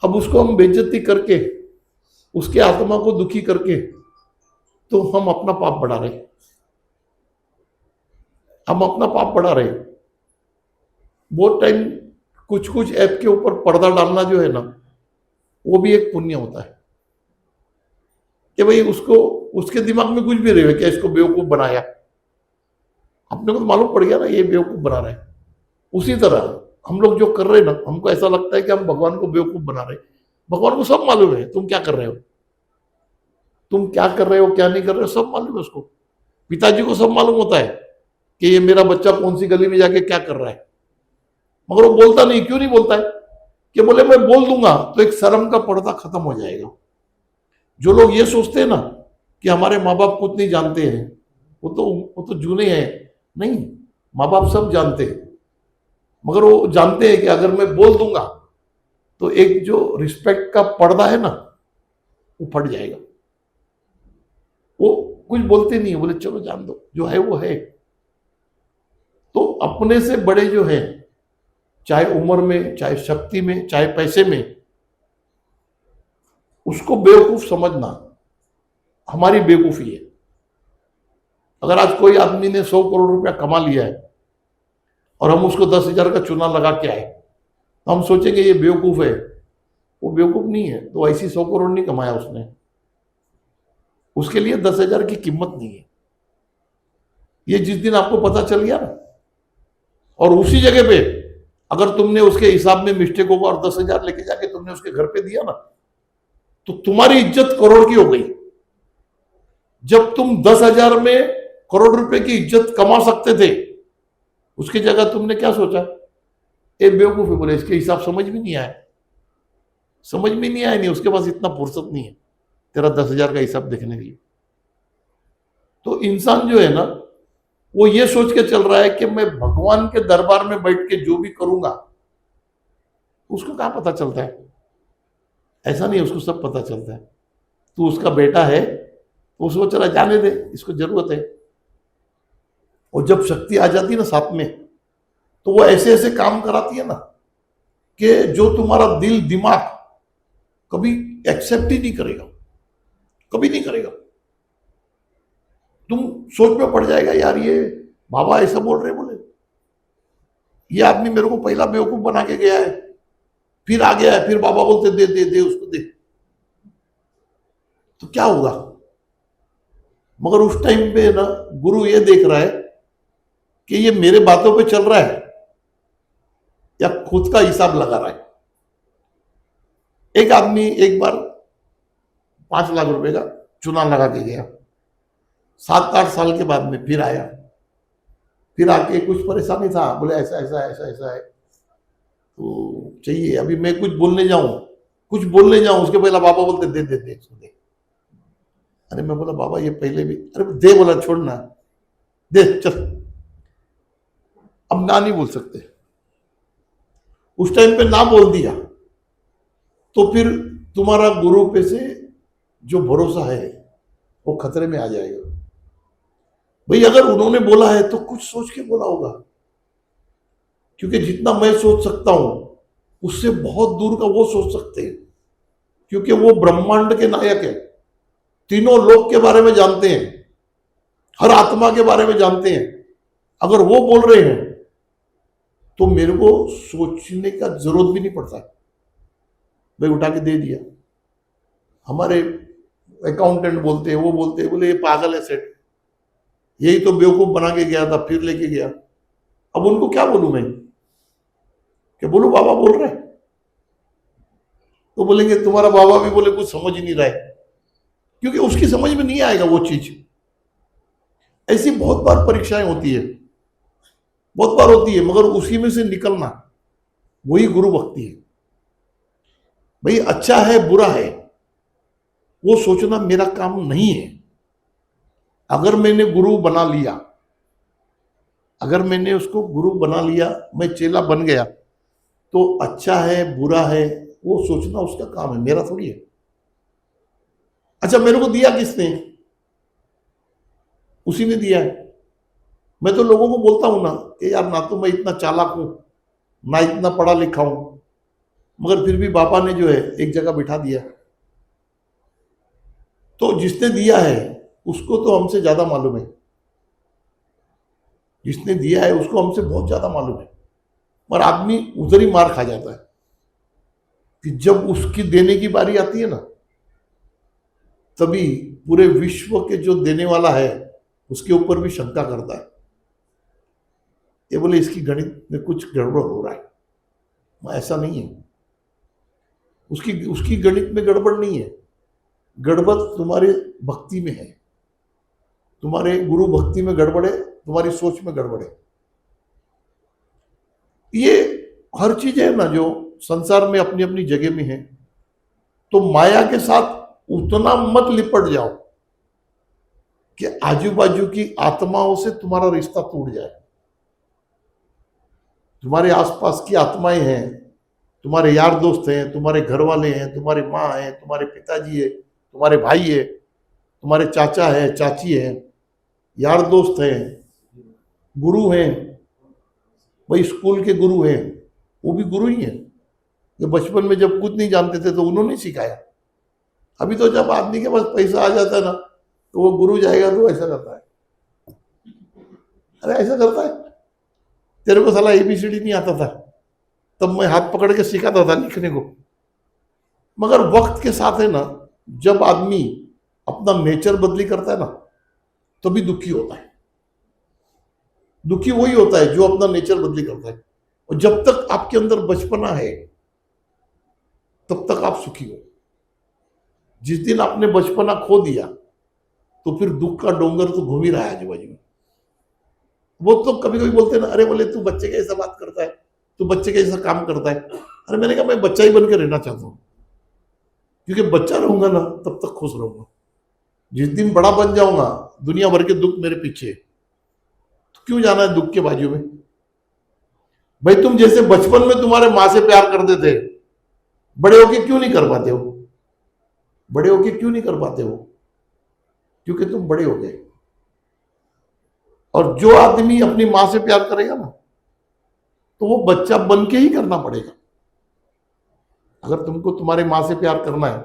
अब उसको हम बेइज्जती करके, उसके आत्मा को दुखी करके, तो हम अपना पाप बढ़ा रहे, हम अपना पाप बढ़ा रहे। बहुत टाइम कुछ ऐप के ऊपर पर्दा डालना जो है ना, वो भी एक पुण्य होता है। कि भाई उसको उसके दिमाग में कुछ भी रहे क्या इसको बेवकूफ बनाया, अपने को तो मालूम पड़ गया ना ये बेवकूफ बना रहे हैं। उसी तरह हम लोग जो कर रहे हैं ना, हमको ऐसा लगता है कि हम भगवान को बेवकूफ बना रहे हैं। भगवान को सब मालूम है तुम क्या कर रहे हो, तुम क्या कर रहे हो क्या नहीं कर रहे हो, सब मालूम है उसको। पिताजी को सब मालूम होता है कि ये मेरा बच्चा कौन सी गली में जाके क्या कर रहा है, मगर वो बोलता नहीं। क्यों नहीं बोलता है? कि बोले मैं बोल दूंगा तो एक शर्म का पर्दा खत्म हो जाएगा। जो लोग ये सोचते हैं ना कि हमारे माँ बाप कुछ नहीं जानते हैं, वो तो जूने हैं। नहीं, माँ बाप सब जानते हैं, मगर वो जानते हैं कि अगर मैं बोल दूंगा तो एक जो रिस्पेक्ट का पर्दा है ना, वो फट जाएगा। वो कुछ बोलते नहीं है, बोले चलो जान दो, जो है वो है। तो अपने से बड़े जो है, चाहे उम्र में, चाहे शक्ति में, चाहे पैसे में, उसको बेवकूफ समझना हमारी बेवकूफी है। अगर आज कोई आदमी ने 100 करोड़ रुपया कमा लिया है और हम उसको 10,000 का चूना लगा के आए, तो हम सोचेंगे ये बेवकूफ है। वो बेवकूफ नहीं है, तो ऐसी 100 करोड़ नहीं कमाया उसने। उसके लिए 10,000 की कीमत नहीं है। ये जिस दिन आपको पता चल गया ना, और उसी जगह पे अगर तुमने उसके हिसाब में मिस्टेक होगा और 10,000 लेके जाके तुमने उसके घर पे दिया ना, तो तुम्हारी इज्जत करोड़ की हो गई। जब तुम 10,000 में करोड़ रुपए की इज्जत कमा सकते थे, उसकी जगह तुमने क्या सोचा? एक बेवकूफ है, बोले इसके हिसाब समझ में नहीं आया, समझ में नहीं आया, नहीं उसके पास इतना फुर्सत नहीं है तेरा 10,000 का हिसाब देखने के लिए। तो इंसान जो है ना, वो ये सोच के चल रहा है कि मैं भगवान के दरबार में बैठ के जो भी करूंगा, उसको कहां पता चलता है? ऐसा नहीं, उसको सब पता चलता है। तू उसका बेटा है तो उसको चला जाने दे, इसको जरूरत है। और जब शक्ति आ जाती है ना साथ में, तो वो ऐसे ऐसे काम कराती है ना कि जो तुम्हारा दिल दिमाग कभी एक्सेप्ट ही नहीं करेगा, कभी नहीं करेगा। तुम सोच में पड़ जाएगा, यार ये बाबा ऐसा बोल रहे, बोले ये आदमी मेरे को पहला बेवकूफ बना के गया है, फिर आ गया है, फिर बाबा बोलते दे दे दे उसको दे, तो क्या होगा। मगर उस टाइम पे ना गुरु ये देख रहा है कि ये मेरे बातों पे चल रहा है या खुद का हिसाब लगा रहा है। एक आदमी एक बार 5 लाख रुपए का चुनाव लगा के गया, 7-8 साल के बाद में फिर आया, फिर आके कुछ परेशानी था, बोले ऐसा ऐसा ऐसा ऐसा है तो चाहिए, अभी मैं कुछ बोलने जाऊं उसके पहले बाबा बोलते दे दे दे इसको दे। अरे मैं बोला बाबा ये पहले भी, अरे दे, बोला छोड़ना, दे चल, अब ना नहीं बोल सकते। उस टाइम पे ना बोल दिया तो फिर तुम्हारा गुरु पे से जो भरोसा है वो खतरे में आ जाएगा। भाई अगर उन्होंने बोला है तो कुछ सोच के बोला होगा, क्योंकि जितना मैं सोच सकता हूं उससे बहुत दूर का वो सोच सकते हैं, क्योंकि वो ब्रह्मांड के नायक है, तीनों लोक के बारे में जानते हैं, हर आत्मा के बारे में जानते हैं। अगर वो बोल रहे हैं तो मेरे को सोचने का जरूरत भी नहीं पड़ता, भाई उठा के दे दिया। हमारे अकाउंटेंट बोलते हैं, वो बोलते हैं, बोले ये पागल है सेठ, यही तो बेवकूफ बना के गया था फिर लेके गया। अब उनको क्या बोलूं मैं, क्या बोलूं बाबा बोल रहे हैं, तो बोलेंगे तुम्हारा बाबा भी बोले कुछ समझ ही नहीं रहा है, क्योंकि उसकी समझ में नहीं आएगा वो चीज। ऐसी बहुत बार परीक्षाएं होती है, बहुत बार होती है, मगर उसी में से निकलना वही गुरु भक्ति है। भाई अच्छा है बुरा है वो सोचना मेरा काम नहीं है। अगर मैंने गुरु बना लिया, अगर मैंने उसको गुरु बना लिया, मैं चेला बन गया, तो अच्छा है बुरा है वो सोचना उसका काम है, मेरा थोड़ी है। अच्छा मेरे को दिया किसने, उसी ने दिया है। मैं तो लोगों को बोलता हूं ना कि यार ना तो मैं इतना चालाक हूं ना इतना पढ़ा लिखा हूं, मगर फिर भी बाबा ने जो है एक जगह बिठा दिया, तो जिसने दिया है उसको तो हमसे ज्यादा मालूम है, जिसने दिया है उसको हमसे बहुत ज्यादा मालूम है। पर आदमी उधर ही मार खा जाता है कि जब उसकी देने की बारी आती है ना, तभी पूरे विश्व के जो देने वाला है उसके ऊपर भी शंका करता है, ये बोले इसकी गणित में कुछ गड़बड़ हो रहा है। ऐसा नहीं है, उसकी उसकी गणित में गड़बड़ नहीं है, गड़बड़ तुम्हारे भक्ति में है, तुम्हारे गुरु भक्ति में गड़बड़ है, तुम्हारी सोच में गड़बड़ है। ये हर चीज है ना जो संसार में अपनी अपनी जगह में है, तो माया के साथ उतना मत लिपट जाओ कि आजू बाजू की आत्माओं से तुम्हारा रिश्ता टूट जाए। तुम्हारे आसपास की आत्माएं हैं, तुम्हारे यार दोस्त हैं, तुम्हारे घर वाले हैं, तुम्हारी माँ है, तुम्हारे पिताजी है, तुम्हारे भाई है, तुम्हारे चाचा है, चाची है, यार दोस्त हैं, गुरु हैं। भाई स्कूल के गुरु हैं, वो भी गुरु ही हैं। जो बचपन में जब कुछ नहीं जानते थे तो उन्होंने सिखाया। अभी तो जब आदमी के पास पैसा आ जाता है ना, तो वो गुरु जाएगा तो ऐसा करता है, अरे ऐसा करता है, तेरे को साला ABCD नहीं आता था, तब मैं हाथ पकड़ के सिखाता था लिखने को। मगर वक्त के साथ है ना, जब आदमी अपना नेचर बदली करता है ना, तभी दुखी होता है। दुखी वही होता है जो अपना नेचर बदली करता है। और जब तक आपके अंदर बचपना है तब तक आप सुखी हो। जिस दिन आपने बचपना खो दिया तो फिर दुख का डोंगर तो घूम ही रहा है आजू बाजू में। वो तो कभी कभी बोलते हैं ना, अरे बोले तू बच्चे के जैसा बात करता है, तू बच्चे के जैसा काम करता है। अरे मैंने कहा मैं बच्चा ही बन के रहना चाहता हूँ, क्योंकि बच्चा रहूंगा ना तब तक खुश रहूंगा। जिस दिन बड़ा बन जाऊंगा दुनिया भर के दुख मेरे पीछे, तो क्यों जाना है दुख के बाजू में। भाई तुम जैसे बचपन में तुम्हारे माँ से प्यार करते थे, बड़े होके क्यों नहीं कर पाते हो, बड़े होके क्यों नहीं कर पाते हो, क्योंकि तुम बड़े हो गए। और जो आदमी अपनी माँ से प्यार करेगा ना, तो वो बच्चा बन के ही करना पड़ेगा। अगर तुमको तुम्हारी माँ से प्यार करना है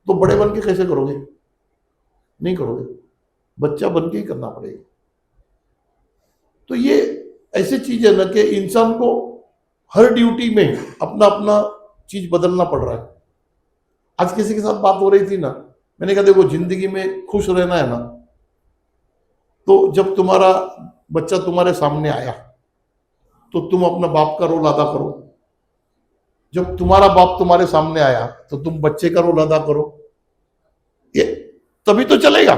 तो बड़े बन के कैसे करोगे, नहीं करोगे। बच्चा बन के ही करना पड़ेगा। तो ये ऐसी चीज है ना कि इंसान को हर ड्यूटी में अपना अपना चीज बदलना पड़ रहा है। आज किसी के साथ बात हो रही थी ना, मैंने कहा देखो जिंदगी में खुश रहना है ना, तो जब तुम्हारा बच्चा तुम्हारे सामने आया तो तुम अपना बाप का रोल अदा करो, जब तुम्हारा बाप तुम्हारे सामने आया तो तुम बच्चे का रोल अदा करो, ये तभी तो चलेगा।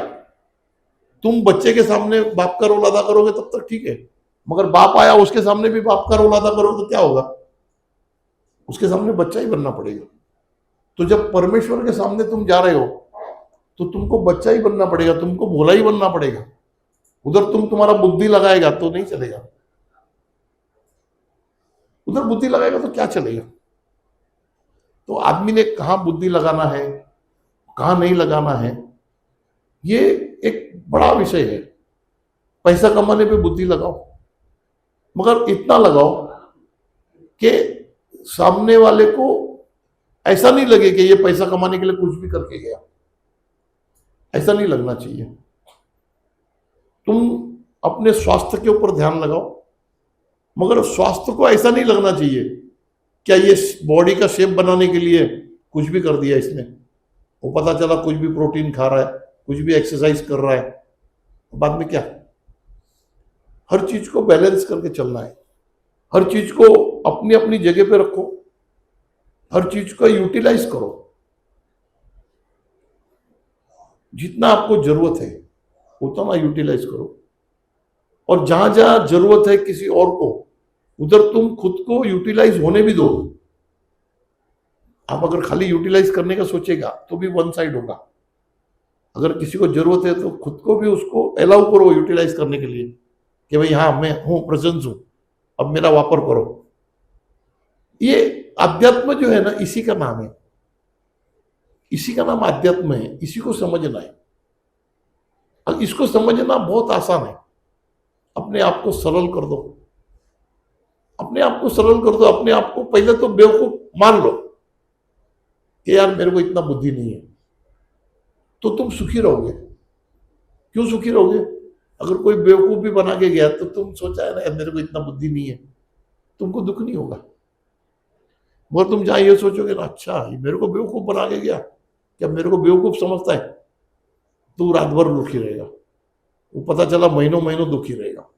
तुम बच्चे के सामने बाप का रोल अदा करोगे तब तक ठीक है, मगर बाप आया उसके सामने भी बाप का रोल अदा करोगे तो क्या होगा, उसके सामने बच्चा ही बनना पड़ेगा। तो जब परमेश्वर के सामने तुम जा रहे हो तो तुमको बच्चा ही बनना पड़ेगा, तुमको भोला ही बनना पड़ेगा। उधर तुम्हारा बुद्धि लगाएगा तो नहीं चलेगा, उधर बुद्धि लगाएगा तो क्या चलेगा। तो आदमी ने कहाँ बुद्धि लगाना है, कहाँ नहीं लगाना है, ये एक बड़ा विषय है। पैसा कमाने पे बुद्धि लगाओ, मगर इतना लगाओ कि सामने वाले को ऐसा नहीं लगे कि ये पैसा कमाने के लिए कुछ भी करके गया, ऐसा नहीं लगना चाहिए। तुम अपने स्वास्थ्य के ऊपर ध्यान लगाओ, मगर स्वास्थ्य को ऐसा नहीं लगना चाहिए क्या ये बॉडी का शेप बनाने के लिए कुछ भी कर दिया इसने, वो पता चला कुछ भी प्रोटीन खा रहा है, कुछ भी एक्सरसाइज कर रहा है, बाद में क्या। हर चीज को बैलेंस करके चलना है, हर चीज को अपनी अपनी जगह पे रखो, हर चीज को यूटिलाइज करो। जितना आपको जरूरत है उतना यूटिलाइज करो, और जहां जहां जरूरत है किसी और को उधर तुम खुद को यूटिलाइज होने भी दो। आप अगर खाली यूटिलाइज करने का सोचेगा तो भी वन साइड होगा। अगर किसी को जरूरत है तो खुद को भी उसको अलाउ करो यूटिलाइज करने के लिए कि भाई हाँ मैं हूं, प्रेजेंस हूं, अब मेरा वापर करो। ये अध्यात्म जो है ना, इसी का नाम है, इसी का नाम अध्यात्म है, इसी को समझना है। और इसको समझना बहुत आसान है। अपने आप को सरल कर दो, अपने आप को सरल कर दो, अपने आप को पहले तो बेवकूफ मान लो कि यार मेरे को इतना बुद्धि नहीं है, तो तुम सुखी रहोगे। क्यों सुखी रहोगे? अगर कोई बेवकूफ भी बना के गया तो तुम सोचा है ना यार मेरे को इतना बुद्धि नहीं है, तुमको दुख नहीं होगा। मगर तुम जहां ये सोचोगे ना, अच्छा ये मेरे को बेवकूफ बना के गया, क्या मेरे को बेवकूफ समझता है, तू रात भर दुखी रहेगा। वो पता चला महीनों महीनों दुखी रहेगा।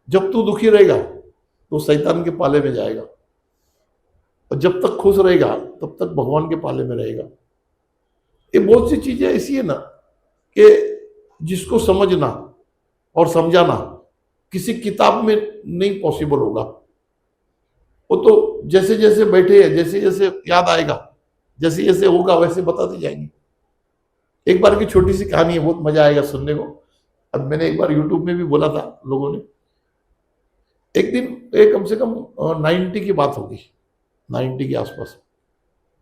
जब तू दुखी रहेगा तो शैतान के पाले में जाएगा, और जब तक खुश रहेगा तब तक भगवान के पाले में रहेगा। ये बहुत सी चीजें ऐसी है ना कि जिसको समझना और समझाना किसी किताब में नहीं पॉसिबल होगा। वो तो जैसे जैसे बैठे हैं, जैसे जैसे याद आएगा, जैसे जैसे होगा वैसे बताते जाएंगे। एक बार की छोटी सी कहानी है, बहुत मजा आएगा सुनने को। अब मैंने एक बार यूट्यूब में भी बोला था लोगों ने। एक दिन एक कम से कम 90 की बात होगी, 90 के आसपास।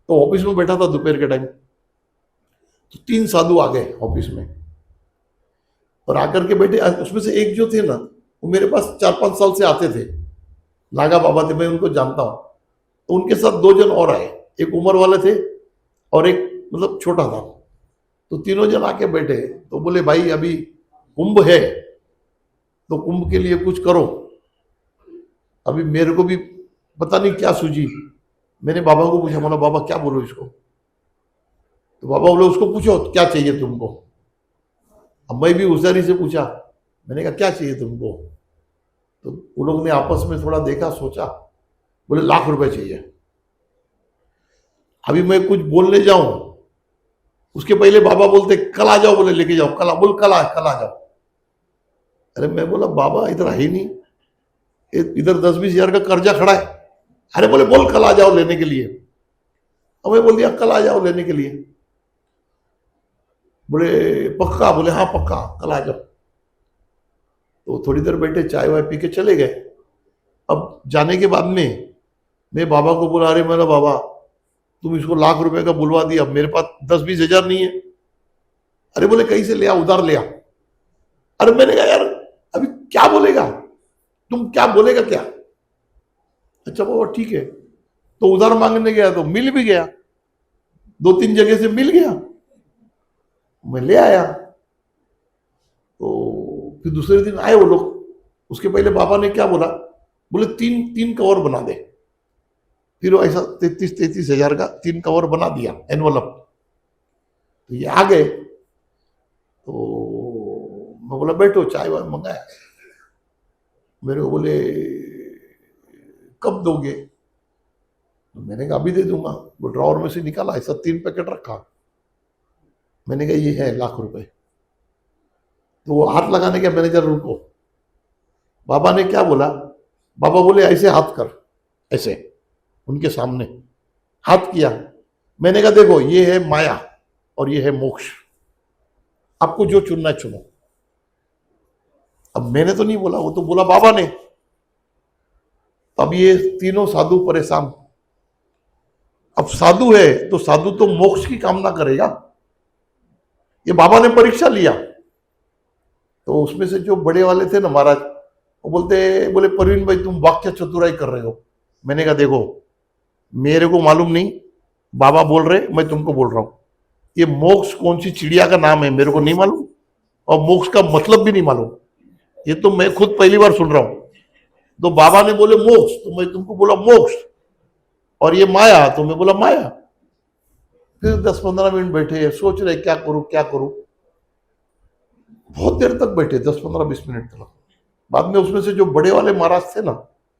तो ऑफिस में बैठा था दोपहर के टाइम, तो 3 साधु आ गए ऑफिस में, और आकर के बैठे। उसमें से एक जो थे ना, वो मेरे पास 4-5 साल से आते थे, नागा बाबा थे, मैं उनको जानता हूँ। तो उनके साथ 2 जन और आए, एक उम्र वाले थे और एक मतलब छोटा था। तो तीनों जन आके बैठे, तो बोले भाई अभी कुंभ है तो कुंभ के लिए कुछ करो। अभी मेरे को भी पता नहीं क्या सूझी, मैंने बाबा को पूछा, बोला बाबा क्या बोलो इसको। तो बाबा बोले उसको पूछो क्या चाहिए तुमको। अब मैं भी होशियारी से पूछा, मैंने कहा क्या चाहिए तुमको। तो उन लोगों ने आपस में थोड़ा देखा, सोचा, बोले ₹1,00,000 चाहिए। अभी मैं कुछ बोलने जाऊं उसके पहले बाबा बोलते कल आ जाओ, बोले लेके जाओ, कल बोल कल आ जाओ। अरे मैं बोला बाबा इधर है ही नहीं, इधर 10-20 हजार का कर्जा खड़ा है। अरे बोले बोल कल आ जाओ लेने के लिए। अब मैं बोल दिया कल आ जाओ लेने के लिए। बोले पक्का? बोले हाँ पक्का, कल आ जाओ। तो थोड़ी देर बैठे, चाय वाय पी के चले गए। अब जाने के बाद में मैं बाबा को बोला, अरे मेरा बाबा तुम इसको ₹1,00,000 का बुलवा दिया, अब मेरे पास 10-20 हजार नहीं है। अरे बोले कहीं से ले आ, उधार ले आ। अरे मैंने कहा यार अभी क्या बोलेगा, तुम क्या बोलेगा क्या। अच्छा बाबा ठीक है। तो उधार मांगने गया तो मिल भी गया, 2-3 जगह से मिल गया, मैं ले आया। फिर दूसरे दिन आए वो लोग, उसके पहले बाबा ने क्या बोला, बोले तीन तीन कवर बना दे। फिर वो ऐसा 33,000 का 3 कवर बना दिया एनवलप। तो ये आ गए, तो मैं बोला बैठो, चाय वाय मंगाया। मेरे को बोले कब दोगे? तो मैंने कहा अभी दे दूंगा। वो ड्रॉवर में से निकाला, ऐसा 3 पैकेट रखा। मैंने कहा ये है ₹1,00,000। तो वो हाथ लगाने के, मैनेजर रुको। बाबा ने क्या बोला, बाबा बोले ऐसे हाथ कर, ऐसे उनके सामने हाथ किया। मैंने कहा देखो ये है माया और ये है मोक्ष, आपको जो चुनना है चुनो। अब मैंने तो नहीं बोला, वो तो बोला बाबा ने। अब ये तीनों साधु परेशान। अब साधु है तो साधु तो मोक्ष की कामना करेगा। ये बाबा ने परीक्षा लिया। तो उसमें से जो बड़े वाले थे ना महाराज, वो बोले परवीन भाई तुम वाक्य चतुराई कर रहे हो। मैंने कहा देखो मेरे को मालूम नहीं, बाबा बोल रहे, मैं तुमको बोल रहा हूं। ये मोक्ष कौन सी चिड़िया का नाम है मेरे को नहीं मालूम, और मोक्ष का मतलब भी नहीं मालूम। ये तो मैं खुद पहली बार सुन रहा हूं। तो बाबा ने बोले मोक्ष, तो मैं तुमको बोला मोक्ष, और ये माया, तो मैं बोला माया। फिर 10-15 मिनट बैठे, सोच रहे क्या करूं क्या करूं। बहुत देर तक बैठे, 10-15-20 मिनट तक। बाद में उसमें से जो बड़े वाले महाराज थे ना,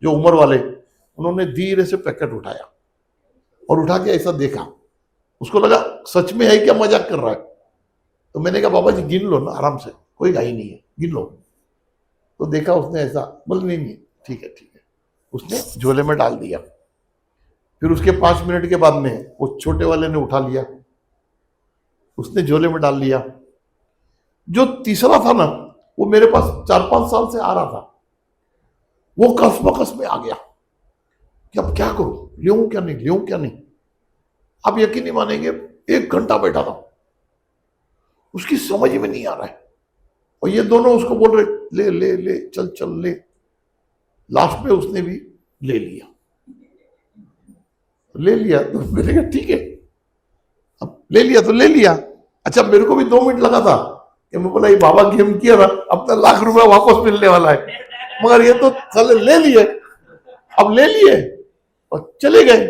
जो उम्र वाले, उन्होंने धीरे से पैकेट उठाया और उठा के ऐसा देखा। उसको लगा सच में है क्या, मजाक कर रहा है। तो मैंने कहा बाबा जी गिन लो ना आराम से, कोई घाई नहीं है, गिन लो। तो देखा उसने ऐसा, बोले नहीं नहीं ठीक है ठीक है। उसने झोले में डाल दिया। फिर उसके 5 मिनट के बाद में वो छोटे वाले ने उठा लिया, उसने झोले में डाल लिया। जो तीसरा था ना, वो मेरे पास 4-5 साल से आ रहा था। वो कसमकस में आ गया कि अब क्या करूं, लेऊं क्या नहीं, लेऊं क्या नहीं। आप यकीन नहीं मानेंगे, 1 घंटा बैठा था, उसकी समझ में नहीं आ रहा है। और ये दोनों उसको बोल रहे ले ले ले, चल चल ले। लास्ट में उसने भी ले लिया। ले लिया तो मैंने कहा ठीक है, अब ले लिया तो ले लिया। अच्छा मेरे को भी 2 मिनट लगा था कि मैं बोला ये बाबा गेम किया ना, अब तो ₹1,00,000 वापस मिलने वाला है। मगर ये तो साले ले लिए, अब ले लिए और चले गए।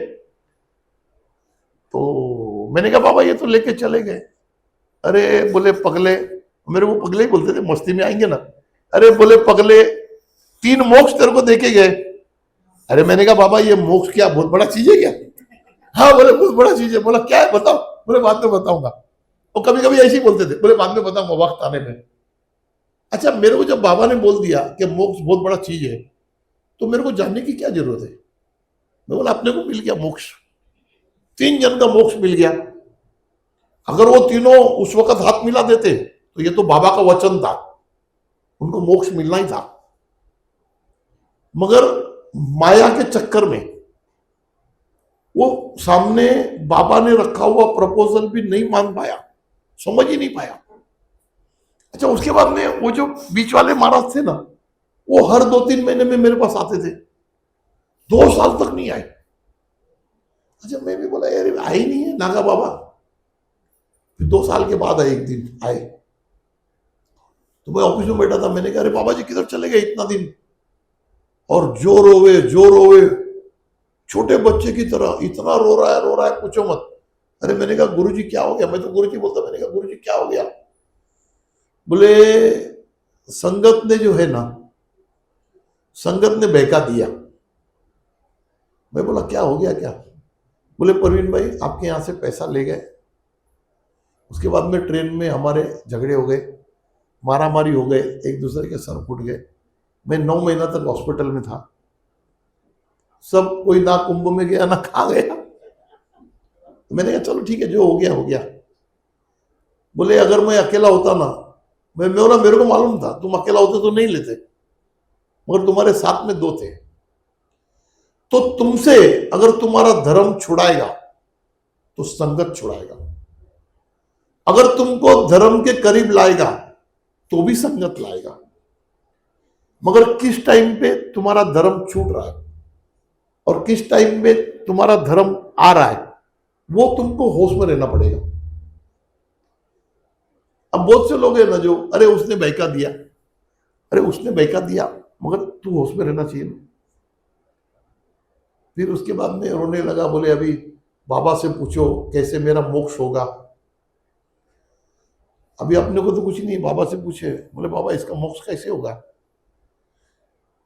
तो मैंने कहा बाबा ये तो लेके चले गए। अरे बोले पगले, मेरे को पगले ही बोलते थे, मस्ती में आएंगे ना। अरे बोले पगले 3 मोक्ष तेरे को देके गए। अरे मैंने कहा बाबा ये मोक्ष क्या बहुत बड़ा चीज है क्या? हाँ बोले बहुत बड़ा चीज है। बोला क्या है बताओ? बोले बाद में बताऊंगा। और कभी कभी ऐसे ही बोलते थे, बोले बाद में बताऊंगा वक्त आने में। अच्छा मेरे को जब बाबा ने बोल दिया कि मोक्ष बहुत बड़ा चीज है, तो मेरे को जानने की क्या जरूरत है? मैं बोला अपने को मिल गया मोक्ष, 3 जन का मोक्ष मिल गया। अगर वो तीनों उस वक्त हाथ मिला देते तो ये तो बाबा का वचन था, उनको मोक्ष मिलना ही था। मगर माया के चक्कर में वो सामने बाबा ने रखा हुआ प्रपोजल भी नहीं मान पाया, समझ ही नहीं पाया। अच्छा उसके बाद में वो जो बीच वाले महाराज थे ना, वो हर 2-3 महीने में मेरे पास आते थे, 2 साल तक नहीं आए। अच्छा मैं भी बोला यार आए ही नहीं है नागा बाबा। फिर 2 साल के बाद आए, एक दिन आए। तो मैं ऑफिस में बैठा था, मैंने कहा अरे बाबा जी किधर चले गए इतना दिन? और जो रोवे, छोटे बच्चे की तरह इतना रो रहा है पूछो मत। अरे मैंने कहा गुरुजी क्या हो गया? मैं तो गुरुजी बोलता। मैंने कहा गुरुजी क्या हो गया? बोले संगत ने जो है ना, संगत ने बहका दिया। मैं बोला क्या हो गया क्या? बोले परवीन भाई आपके यहां से पैसा ले गए, उसके बाद में ट्रेन में हमारे झगड़े हो गए, मारामारी हो गए, एक दूसरे के सर फूट गए। मैं 9 महीना तक हॉस्पिटल में था। सब कोई ना कुंभ में गया ना खा गया। तो मैंने कहा चलो ठीक है जो हो गया हो गया। बोले अगर मैं अकेला होता ना, मैं बोला मेरे को मालूम था तुम अकेला होते तो नहीं लेते, मगर तुम्हारे साथ में 2 थे। तो तुमसे अगर तुम्हारा धर्म छुड़ाएगा तो संगत छुड़ाएगा, अगर तुमको धर्म के करीब लाएगा तो भी संगत लाएगा। मगर किस टाइम पे तुम्हारा धर्म छूट रहा है और किस टाइम में तुम्हारा धर्म आ रहा है, वो तुमको होश में रहना पड़ेगा। अब बहुत से लोग हैं ना जो अरे उसने बहका दिया, अरे उसने बहका दिया, मगर तू होश में रहना चाहिए ना। फिर उसके बाद में रोने लगा, बोले अभी बाबा से पूछो कैसे मेरा मोक्ष होगा। अभी अपने को तो कुछ नहीं, बाबा से पूछे। बोले बाबा इसका मोक्ष कैसे होगा।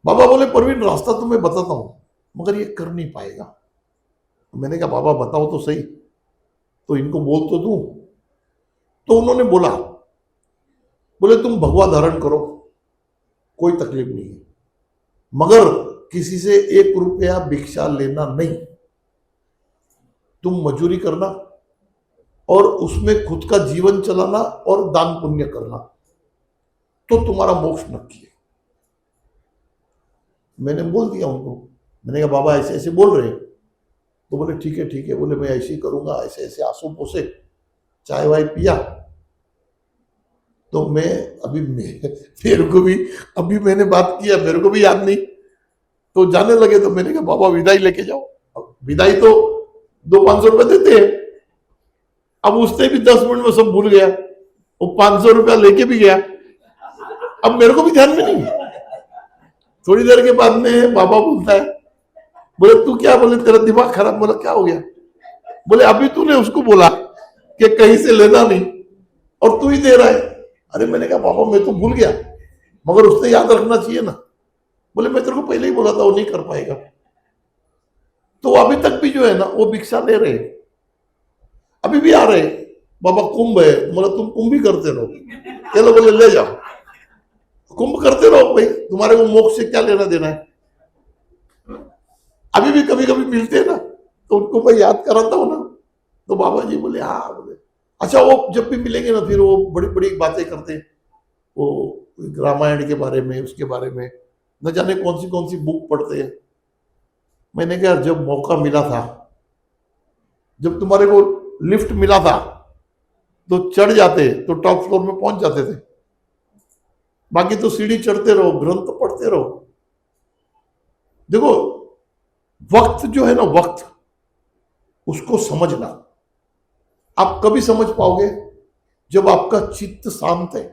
बाबा बोले परवीन रास्ता तो मैं बताता हूं, मगर ये कर नहीं पाएगा। मैंने कहा बाबा बताओ तो सही, तो इनको बोल तो दूं। तो उन्होंने बोला, बोले तुम भगवा धारण करो, कोई तकलीफ नहीं है, मगर किसी से 1 रुपया भिक्षा लेना नहीं। तुम मजूरी करना और उसमें खुद का जीवन चलाना और दान पुण्य करना, तो तुम्हारा मोक्ष नक्की है। मैंने बोल दिया उनको, मैंने कहा बाबा ऐसे ऐसे बोल रहे हैं। तो बोले ठीक है ठीक है। बोले मैं ऐसे ही करूंगा, ऐसे ऐसे आंसू पोसे, चाय वाय पिया। तो मैं अभी मेरे को भी अभी मैंने बात किया, मेरे को भी याद नहीं। तो जाने लगे तो मैंने कहा बाबा विदाई लेके जाओ। अब विदाई तो 200-500 रुपए देते हैं। अब उससे भी 10 मिनट में सब भूल गया, वो 500 रुपया लेके भी गया। अब मेरे को भी ध्यान में नहीं है। थोड़ी देर के बाद में बाबा बोलता है, बोले तू क्या, बोले तेरा दिमाग खराब। बोला क्या हो गया। बोले अभी तूने उसको बोला कि कहीं से लेना नहीं और तू ही दे रहा है। अरे मैंने कहा बाबा मैं तो भूल गया, मगर उसने याद रखना चाहिए ना। बोले मैं तेरे को पहले ही बोला था वो नहीं कर पाएगा। तो अभी तक भी जो है ना वो भिक्षा ले रहे, अभी भी आ रहे। बाबा कुंभ है, बोला तुम कुंभ ही करते रहो। चलो बोले ले जाओ, कुंभ करते रहो भाई, तुम्हारे को मोक्ष से क्या लेना देना है। अभी भी कभी कभी मिलते हैं ना, तो उनको मैं याद कराता हूँ ना। तो बाबा जी बोले हाँ। बोले अच्छा, वो जब भी मिलेंगे ना फिर वो बड़ी बड़ी बातें करते हैं, वो रामायण के बारे में, उसके बारे में, न जाने कौन सी बुक पढ़ते हैं। मैंने कहा जब मौका मिला था, जब तुम्हारे को लिफ्ट मिला था तो चढ़ जाते, तो टॉप फ्लोर में पहुंच जाते थे। बाकी तो सीढ़ी चढ़ते रहो, ग्रंथ पढ़ते रहो। देखो वक्त जो है ना, वक्त उसको समझना। आप कभी समझ पाओगे जब आपका चित्त शांत है।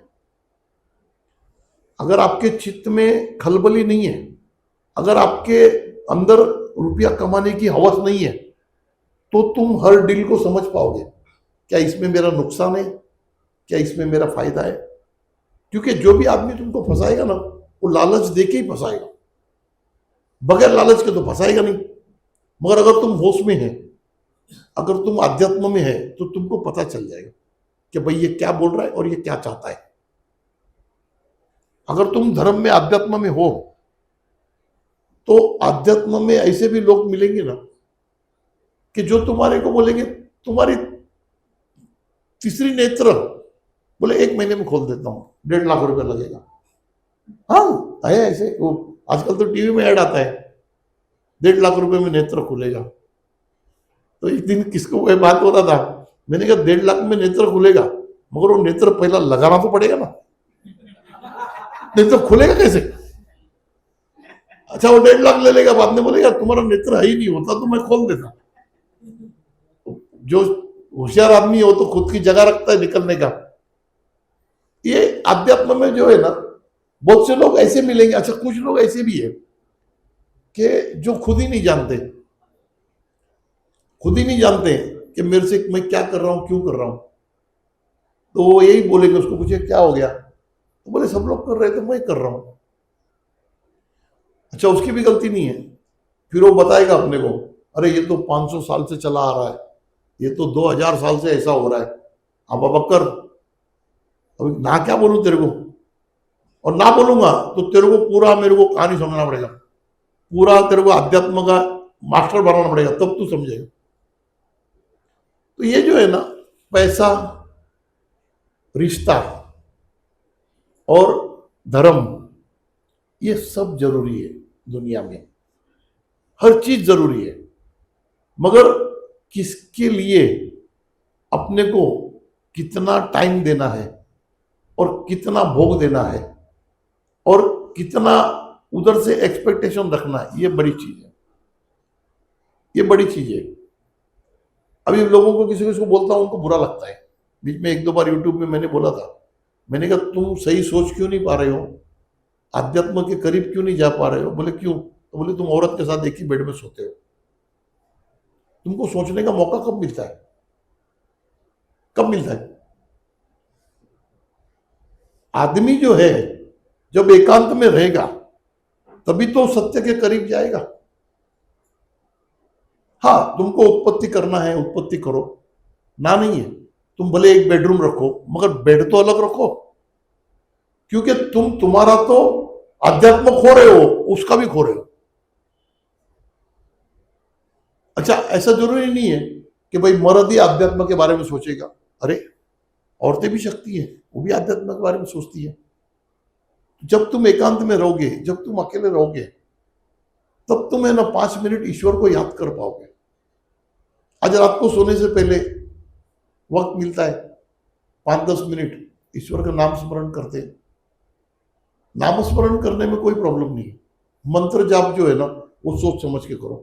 अगर आपके चित्त में खलबली नहीं है, अगर आपके अंदर रुपया कमाने की हवस नहीं है, तो तुम हर डील को समझ पाओगे। क्या इसमें मेरा नुकसान है, क्या इसमें मेरा फायदा है। क्योंकि जो भी आदमी तुमको फंसाएगा ना, वो लालच देके ही फंसाएगा, बगैर लालच के तो फंसाएगा नहीं। मगर अगर तुम होश में है, अगर तुम अध्यात्म में है, तो तुमको पता चल जाएगा कि भाई ये क्या बोल रहा है और ये क्या चाहता है। अगर तुम धर्म में, अध्यात्म में हो, तो अध्यात्म में ऐसे भी लोग मिलेंगे ना कि जो तुम्हारे को बोलेंगे तुम्हारी तीसरी नेत्र, बोले 1 महीने में खोल देता हूं, 1.5 लाख रुपया लगेगा। हाँ है ऐसे, वो आजकल तो टीवी में ऐड आता है, 1.5 लाख रुपए में नेत्र खुलेगा। तो एक दिन किसको वह बात हो रहा था, मैंने कहा 1.5 लाख में नेत्र खुलेगा, मगर वो नेत्र पहला लगाना तो पड़ेगा ना, नेत्र खुलेगा कैसे। अच्छा वो 1.5 लाख ले लेगा, बाद में बोलेगा तुम्हारा नेत्र है ही नहीं, होता तो मैं खोल देता। जो होशियार आदमी है वो तो खुद की जगह रखता है निकलने का। ये अध्यात्म में जो है ना, बहुत से लोग ऐसे मिलेंगे। अच्छा कुछ लोग ऐसे भी है कि जो खुद ही नहीं जानते, खुद ही नहीं जानते कि मेरे से मैं क्या कर रहा हूं, क्यों कर रहा हूं। तो वो यही बोलेंगे, उसको पूछे क्या हो गया, तो बोले सब लोग कर रहे थे मैं कर रहा हूं। अच्छा उसकी भी गलती नहीं है। फिर वो बताएगा अपने को, अरे ये तो 500 साल से चला आ रहा है, ये तो 2000 साल से ऐसा हो रहा है। अब कर, अभी ना क्या बोलूं तेरे को, और ना बोलूंगा तो तेरे को पूरा मेरे को कहानी समझना पड़ेगा, पूरा तेरे को अध्यात्म का मास्टर बनाना पड़ेगा, तब तू समझेगा। तो ये जो है ना, पैसा, रिश्ता और धर्म, ये सब जरूरी है दुनिया में, हर चीज जरूरी है। मगर किसके लिए, अपने को कितना टाइम देना है और कितना भोग देना है और कितना उधर से एक्सपेक्टेशन रखना है, ये बड़ी चीज है, ये बड़ी चीज है। अभी लोगों को किसी को बोलता हूं, उनको बुरा लगता है। बीच में 1-2 बार यूट्यूब में मैंने बोला था, मैंने कहा तुम सही सोच क्यों नहीं पा रहे हो, आध्यात्म के करीब क्यों नहीं जा पा रहे हो? बोले क्यों? तो बोले तुम औरत के साथ एक ही बेड में सोते हो। तुमको सोचने का मौका कब मिलता है? कब मिलता है? आदमी जो है जब एकांत में रहेगा तभी तो सत्य के करीब जाएगा। हाँ, तुमको उत्पत्ति करना है, उत्पत्ति करो, ना नहीं है। तुम भले एक बेडरूम रखो, मगर बेड तो अलग रखो, क्योंकि तुम्हारा तो अध्यात्म खो रहे हो, उसका भी खो रहे हो। अच्छा, ऐसा जरूरी नहीं है कि भाई मर्द ही अध्यात्म के बारे में सोचेगा। अरे, औरतें भी शक्ति है, वो भी अध्यात्म के बारे में सोचती है। जब तुम एकांत में रहोगे, जब तुम अकेले रहोगे, तब तुम है ना 5 मिनट ईश्वर को याद कर पाओगे। आज रात को सोने से पहले वक्त मिलता है, 5-10 मिनट ईश्वर का नाम स्मरण करते हैं। नाम स्मरण करने में कोई प्रॉब्लम नहीं है। मंत्र जाप जो है ना, वो सोच समझ के करो,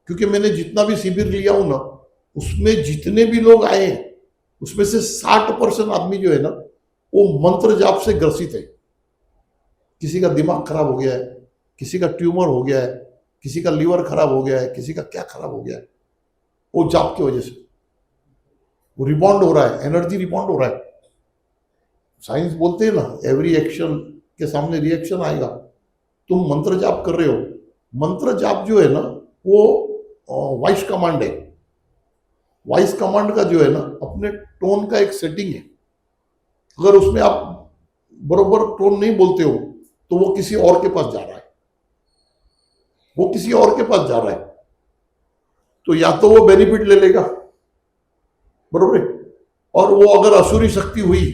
क्योंकि मैंने जितना भी शिविर लिया हूं ना, उसमें जितने भी लोग आए हैं, उसमें से 60% आदमी जो है ना, वो मंत्र जाप से ग्रसित है। किसी का दिमाग खराब हो गया है, किसी का ट्यूमर हो गया है, किसी का लीवर खराब हो गया है, किसी का क्या खराब हो गया है, वो जाप की वजह से। वो रिबॉन्ड हो रहा है, एनर्जी रिबॉन्ड हो रहा है। साइंस बोलते हैं ना, एवरी एक्शन के सामने रिएक्शन आएगा। तुम मंत्र जाप कर रहे हो, मंत्र जाप जो है ना, वो वॉइस कमांड है। वॉइस कमांड का जो है ना, अपने टोन का एक सेटिंग है। अगर उसमें आप बरोबर टोन नहीं बोलते हो, तो वो किसी और के पास जा रहा है, वो किसी और के पास जा रहा है। तो या तो वो बेनिफिट ले लेगा, बरोबर है, और वो अगर असुरी शक्ति हुई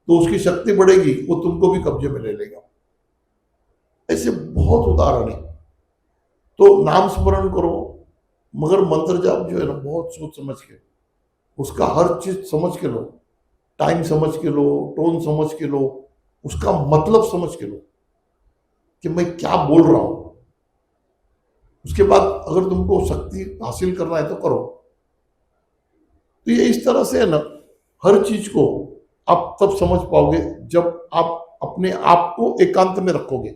तो उसकी शक्ति बढ़ेगी, वो तुमको भी कब्जे में ले लेगा। ऐसे बहुत उदाहरण है। तो नाम स्मरण करो, मगर मंत्र जाप जो है ना, बहुत सोच समझ के, उसका हर चीज समझ के लो, टाइम समझ के लो, टोन समझ के लो, उसका मतलब समझ के लो कि मैं क्या बोल रहा हूं। उसके बाद अगर तुमको शक्ति हासिल करना है तो करो। तो ये इस तरह से है ना, हर चीज को आप तब समझ पाओगे जब आप अपने आप को एकांत में रखोगे,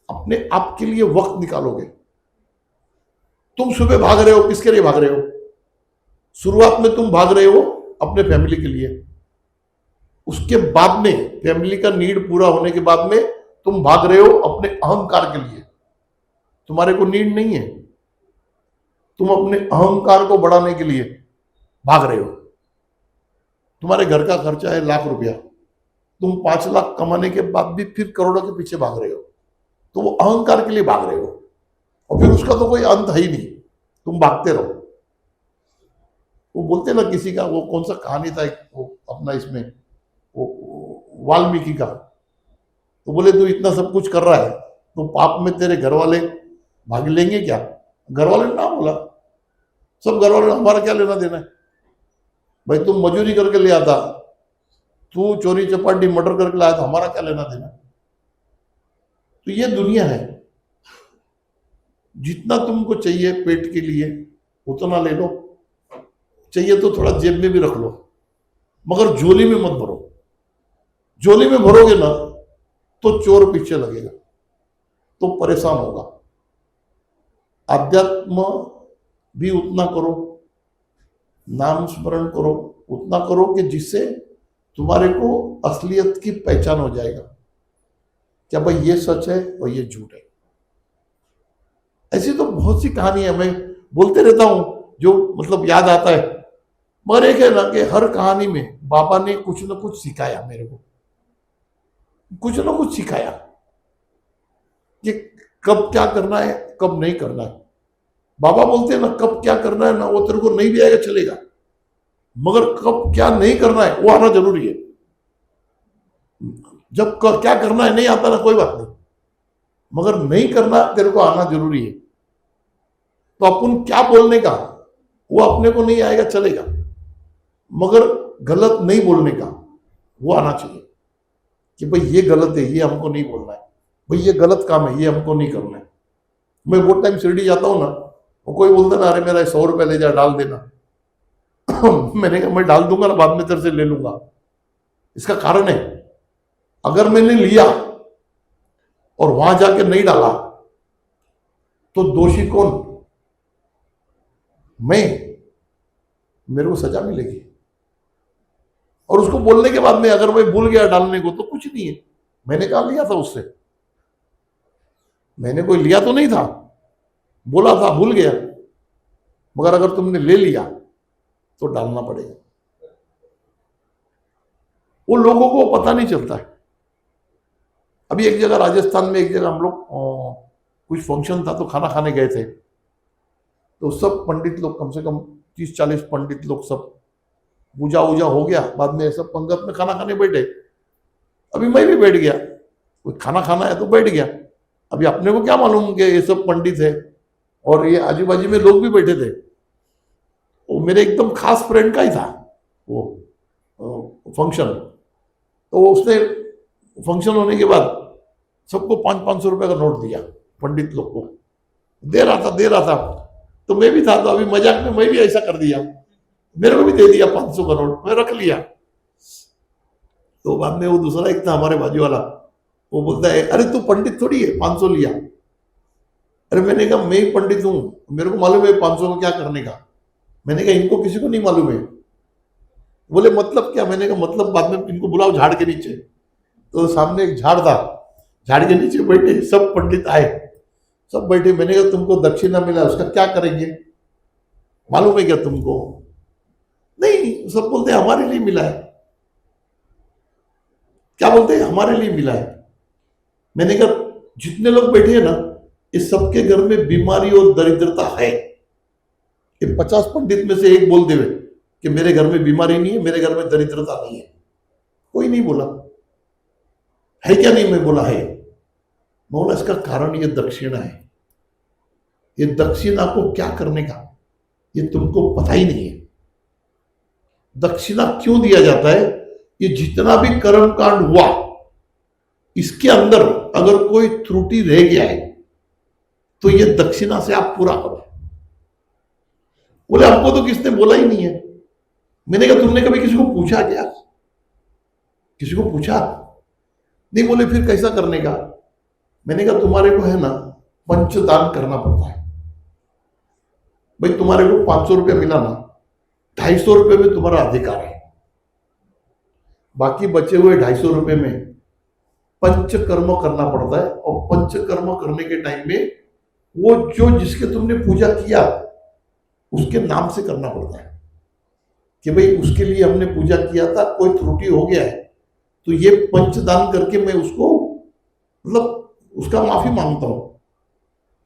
अपने आप के लिए वक्त निकालोगे। तुम सुबह भाग रहे हो, किसके लिए भाग रहे हो? शुरुआत में तुम भाग रहे हो अपने फैमिली के लिए, उसके बाद में फैमिली का नीड पूरा होने के बाद में तुम भाग रहे हो अपने अहंकार के लिए। तुम्हारे को नीड नहीं है, तुम अपने अहंकार को बढ़ाने के लिए भाग रहे हो। तुम्हारे घर का खर्चा है ₹1,00,000, तुम 5 लाख कमाने के बाद भी फिर करोड़ों के पीछे भाग रहे हो, तो वो अहंकार के लिए भाग रहे हो, और फिर उसका तो कोई अंत है ही नहीं, तुम भागते रहो। वो बोलते ना, किसी का वो कौन सा कहानी था, वो अपना इसमें वो वाल्मीकि का, तो बोले तू इतना सब कुछ कर रहा है तो पाप में तेरे घर वाले भाग लेंगे क्या? घर वाले ने ना बोला, सब घर वाले, हमारा क्या लेना देना है भाई, तुम मजूरी करके ले आता, तू चोरी चपाटी मर्डर करके लाया, तो हमारा क्या लेना देना। तो ये दुनिया है, जितना तुमको चाहिए पेट के लिए उतना ले लो, चाहिए तो थोड़ा जेब में भी रख लो, मगर झोली में मत भरो। झोली में भरोगे ना तो चोर पीछे लगेगा, तो परेशान होगा। अध्यात्म भी उतना करो, नाम स्मरण करो उतना करो कि जिससे तुम्हारे को असलियत की पहचान हो जाएगा, क्या भाई ये सच है और ये झूठ है। ऐसी तो बहुत सी कहानियां मैं बोलते रहता हूं, जो मतलब याद आता है। मगर एक है ना कि हर कहानी में बाबा ने कुछ ना कुछ सिखाया मेरे को, कुछ ना कुछ सिखाया कि कब क्या करना है, कब नहीं करना है। बाबा बोलते हैं ना, कब क्या करना है ना, वो तेरे को नहीं भी आएगा चलेगा, मगर कब क्या नहीं करना है वो आना जरूरी है। जब क्या करना है नहीं आता ना, कोई बात नहीं, मगर नहीं करना तेरे को आना जरूरी है। तो अपन क्या बोलने का, वो अपने को नहीं आएगा चलेगा, मगर गलत नहीं बोलने का वो आना चाहिए कि भाई ये गलत है, ये हमको नहीं बोलना है, भाई ये गलत काम है, ये हमको नहीं करना है। मैं बहुत टाइम शिरडी जाता हूँ ना, वो कोई बोलता ना, अरे मेरा 100 रुपये ले जा, डाल देना। मैंने कहा मैं डाल दूंगा ना, बाद में तेरे से ले लूंगा। इसका कारण है अगर मैंने लिया और वहां जाके नहीं डाला तो दोषी कौन? मैं। मेरे को सजा मिलेगी। और उसको बोलने के बाद में अगर मैं भूल गया डालने को तो कुछ नहीं है। मैंने कहा लिया था उससे, मैंने कोई लिया तो नहीं था, बोला था भूल गया। मगर अगर तुमने ले लिया तो डालना पड़ेगा। वो लोगों को पता नहीं चलता है। अभी एक जगह राजस्थान में, एक जगह हम लोग कुछ फंक्शन था तो खाना खाने गए थे। तो सब पंडित लोग, कम से कम 30-40 पंडित लोग, सब पूजा वूजा हो गया, बाद में सब पंगत में खाना खाने बैठे। अभी मैं भी बैठ गया, कोई खाना खाना है तो बैठ गया। अभी अपने को क्या मालूम कि ये सब पंडित है और ये आजू बाजू में लोग भी बैठे थे। वो मेरे एकदम खास फ्रेंड का ही था वो फंक्शन। तो उसने फंक्शन होने के बाद सबको 500-500 रुपए का नोट दिया, पंडित लोग को दे रहा था। तो मैं भी था, तो अभी मजाक में मैं भी ऐसा कर दिया, मेरे को भी दे दिया 500 का नोट, मैं रख लिया। तो बाद में वो दूसरा एक था हमारे बाजू वाला, वो बोलता है अरे तू पंडित थोड़ी है, 500 लिया। अरे मैंने कहा मैं ही पंडित हूं, मेरे को मालूम है 500 को क्या करने का। मैंने कहा इनको किसी को नहीं मालूम है। बोले मतलब क्या? मैंने कहा मतलब बाद में इनको बुलाओ झाड़ के नीचे। तो सामने एक झाड़ था, झाड़ के नीचे बैठे सब पंडित आए, सब बैठे। मैंने कहा तुमको दक्षिणा मिला, उसका क्या करेंगे, मालूम है क्या तुमको? नहीं, सब बोलते हैं हमारे लिए मिला है। क्या बोलते हैं? हमारे लिए मिला है। मैंने कहा जितने लोग बैठे हैं ना, इस सबके घर में बीमारी और दरिद्रता है। कि 50 पंडित में से एक बोल देवे कि मेरे घर में बीमारी नहीं है, मेरे घर में दरिद्रता नहीं है। कोई नहीं बोला है क्या? नहीं, मैं बोला है। मैं बोला इसका कारण ये दक्षिणा है। ये दक्षिणा को क्या करने का ये तुमको पता ही नहीं है। दक्षिणा क्यों दिया जाता है? ये जितना भी कर्म कांड हुआ, इसके अंदर अगर कोई त्रुटि रह गया है तो ये दक्षिणा से आप पूरा करो। बोले हमको तो किसने बोला ही नहीं है। मैंने कहा तुमने कभी किसी को पूछा क्या? किसी को पूछा नहीं। बोले फिर कैसा करने का? मैंने कहा तुम्हारे को है ना पंचदान करना पड़ता है। भाई तुम्हारे को 500 रुपया मिला ना, 250 रुपये में तुम्हारा अधिकार है। बाकी बचे हुए 250 रुपये में पंचकर्म करना पड़ता है। और पंचकर्म करने के टाइम में वो जो जिसके तुमने पूजा किया उसके नाम से करना पड़ता है कि भाई उसके लिए हमने पूजा किया था, कोई त्रुटि हो गया है तो ये पंचदान करके मैं उसको मतलब उसका माफी मांगता हूं।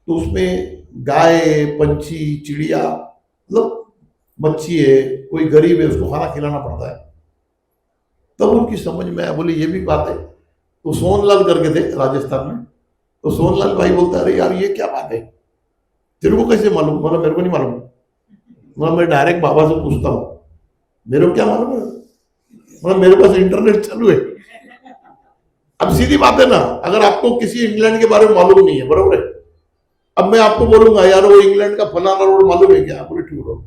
तो उसमें गाय, पंछी, चिड़िया, मतलब मच्छी है, कोई गरीब है, उसको खाना खिलाना पड़ता है। तब उनकी समझ में आया, बोले ये भी बात है। तो सोनलाल करके थे राजस्थान में, तो सोनलाल भाई बोलता है अरे यार ये क्या बात है, तेरे को कैसे मालूम? बोला मेरे को नहीं मालूम। बोला मैं डायरेक्ट बाबा से पूछता हूँ, मेरे को क्या मालूम है? बोला मेरे पास इंटरनेट चालू है। अब सीधी बात है ना, अगर आपको किसी इंग्लैंड के बारे में मालूम नहीं है, बरोबर है, अब मैं आपको बोलूंगा यार वो इंग्लैंड का फलाना रोड मालूम है क्या? बोले ठीक रोड,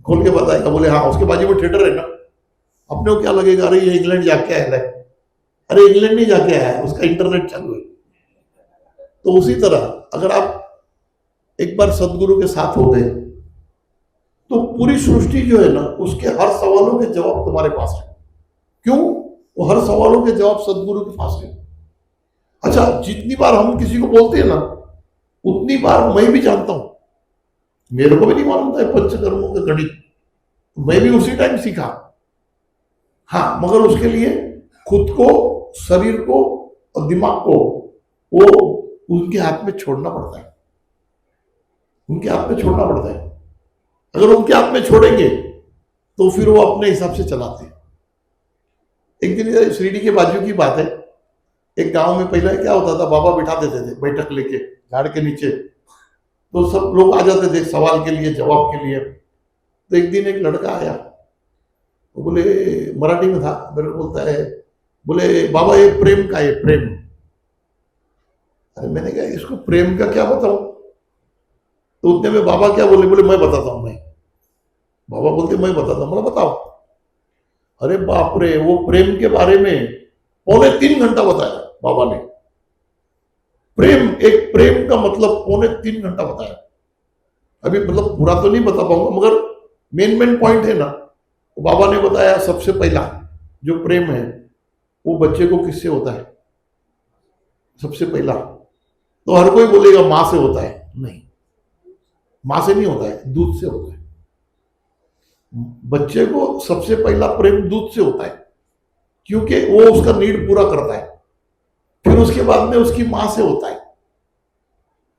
खोल के बताएगा। बोले हाँ, उसके बाजू में थिएटर है ना। अपने को क्या लगेगा, अरे ये इंग्लैंड जाके आया है। अरे इंग्लैंड नहीं जाके आया है, उसका इंटरनेट चालू है। तो उसी तरह अगर आप एक बार सदगुरु के साथ हो गए तो पूरी सृष्टि जो है ना, उसके हर सवालों के जवाब तुम्हारे पास है। क्यों? वो हर सवालों के जवाब सदगुरु के पास है। अच्छा, जितनी बार हम किसी को बोलते हैं ना, उतनी बार मैं भी जानता हूं। मेरे को भी नहीं मालूम था पंचकर्मों का गणित, मैं भी उसी टाइम सीखा। हाँ, मगर उसके लिए खुद को, शरीर को और दिमाग को वो उनके हाथ में छोड़ना पड़ता है। उनके हाथ में छोड़ना पड़ता है। अगर उनके हाथ में छोड़ेंगे तो फिर वो अपने हिसाब से चलाते हैं। एक दिन शिरडी के बाजू की बात है, एक गांव में पहले क्या होता था, बाबा बिठा देते थे बैठक लेके झाड़ के नीचे, तो सब लोग आ जाते थे सवाल के लिए, जवाब के लिए। तो एक दिन एक लड़का आया, वो बोले, मराठी में था, मेरे को बोलता है, बोले बाबा ये प्रेम का है, प्रेम। अरे मैंने कहा इसको प्रेम का क्या बताऊं? तो उतने में बाबा क्या बोले, बोले मैं बताता हूं। मैं बाबा बोलते मैं बताता हूं। बोला बताओ। अरे बाप रे, वो प्रेम के बारे में 3.25 घंटा बताया बाबा ने। प्रेम, एक प्रेम का मतलब 3.25 घंटा बताया। अभी मतलब पूरा तो नहीं बता पाऊंगा, मगर मेन पॉइंट है ना, बाबा ने बताया। सबसे पहला जो प्रेम है वो बच्चे को किससे होता है? सबसे पहला तो हर कोई बोलेगा मां से होता है। नहीं, मां से नहीं होता है, दूध से होता है। बच्चे को सबसे पहला प्रेम दूध से होता है, क्योंकि वो उसका नीड पूरा करता है। फिर उसके बाद में उसकी मां से होता है,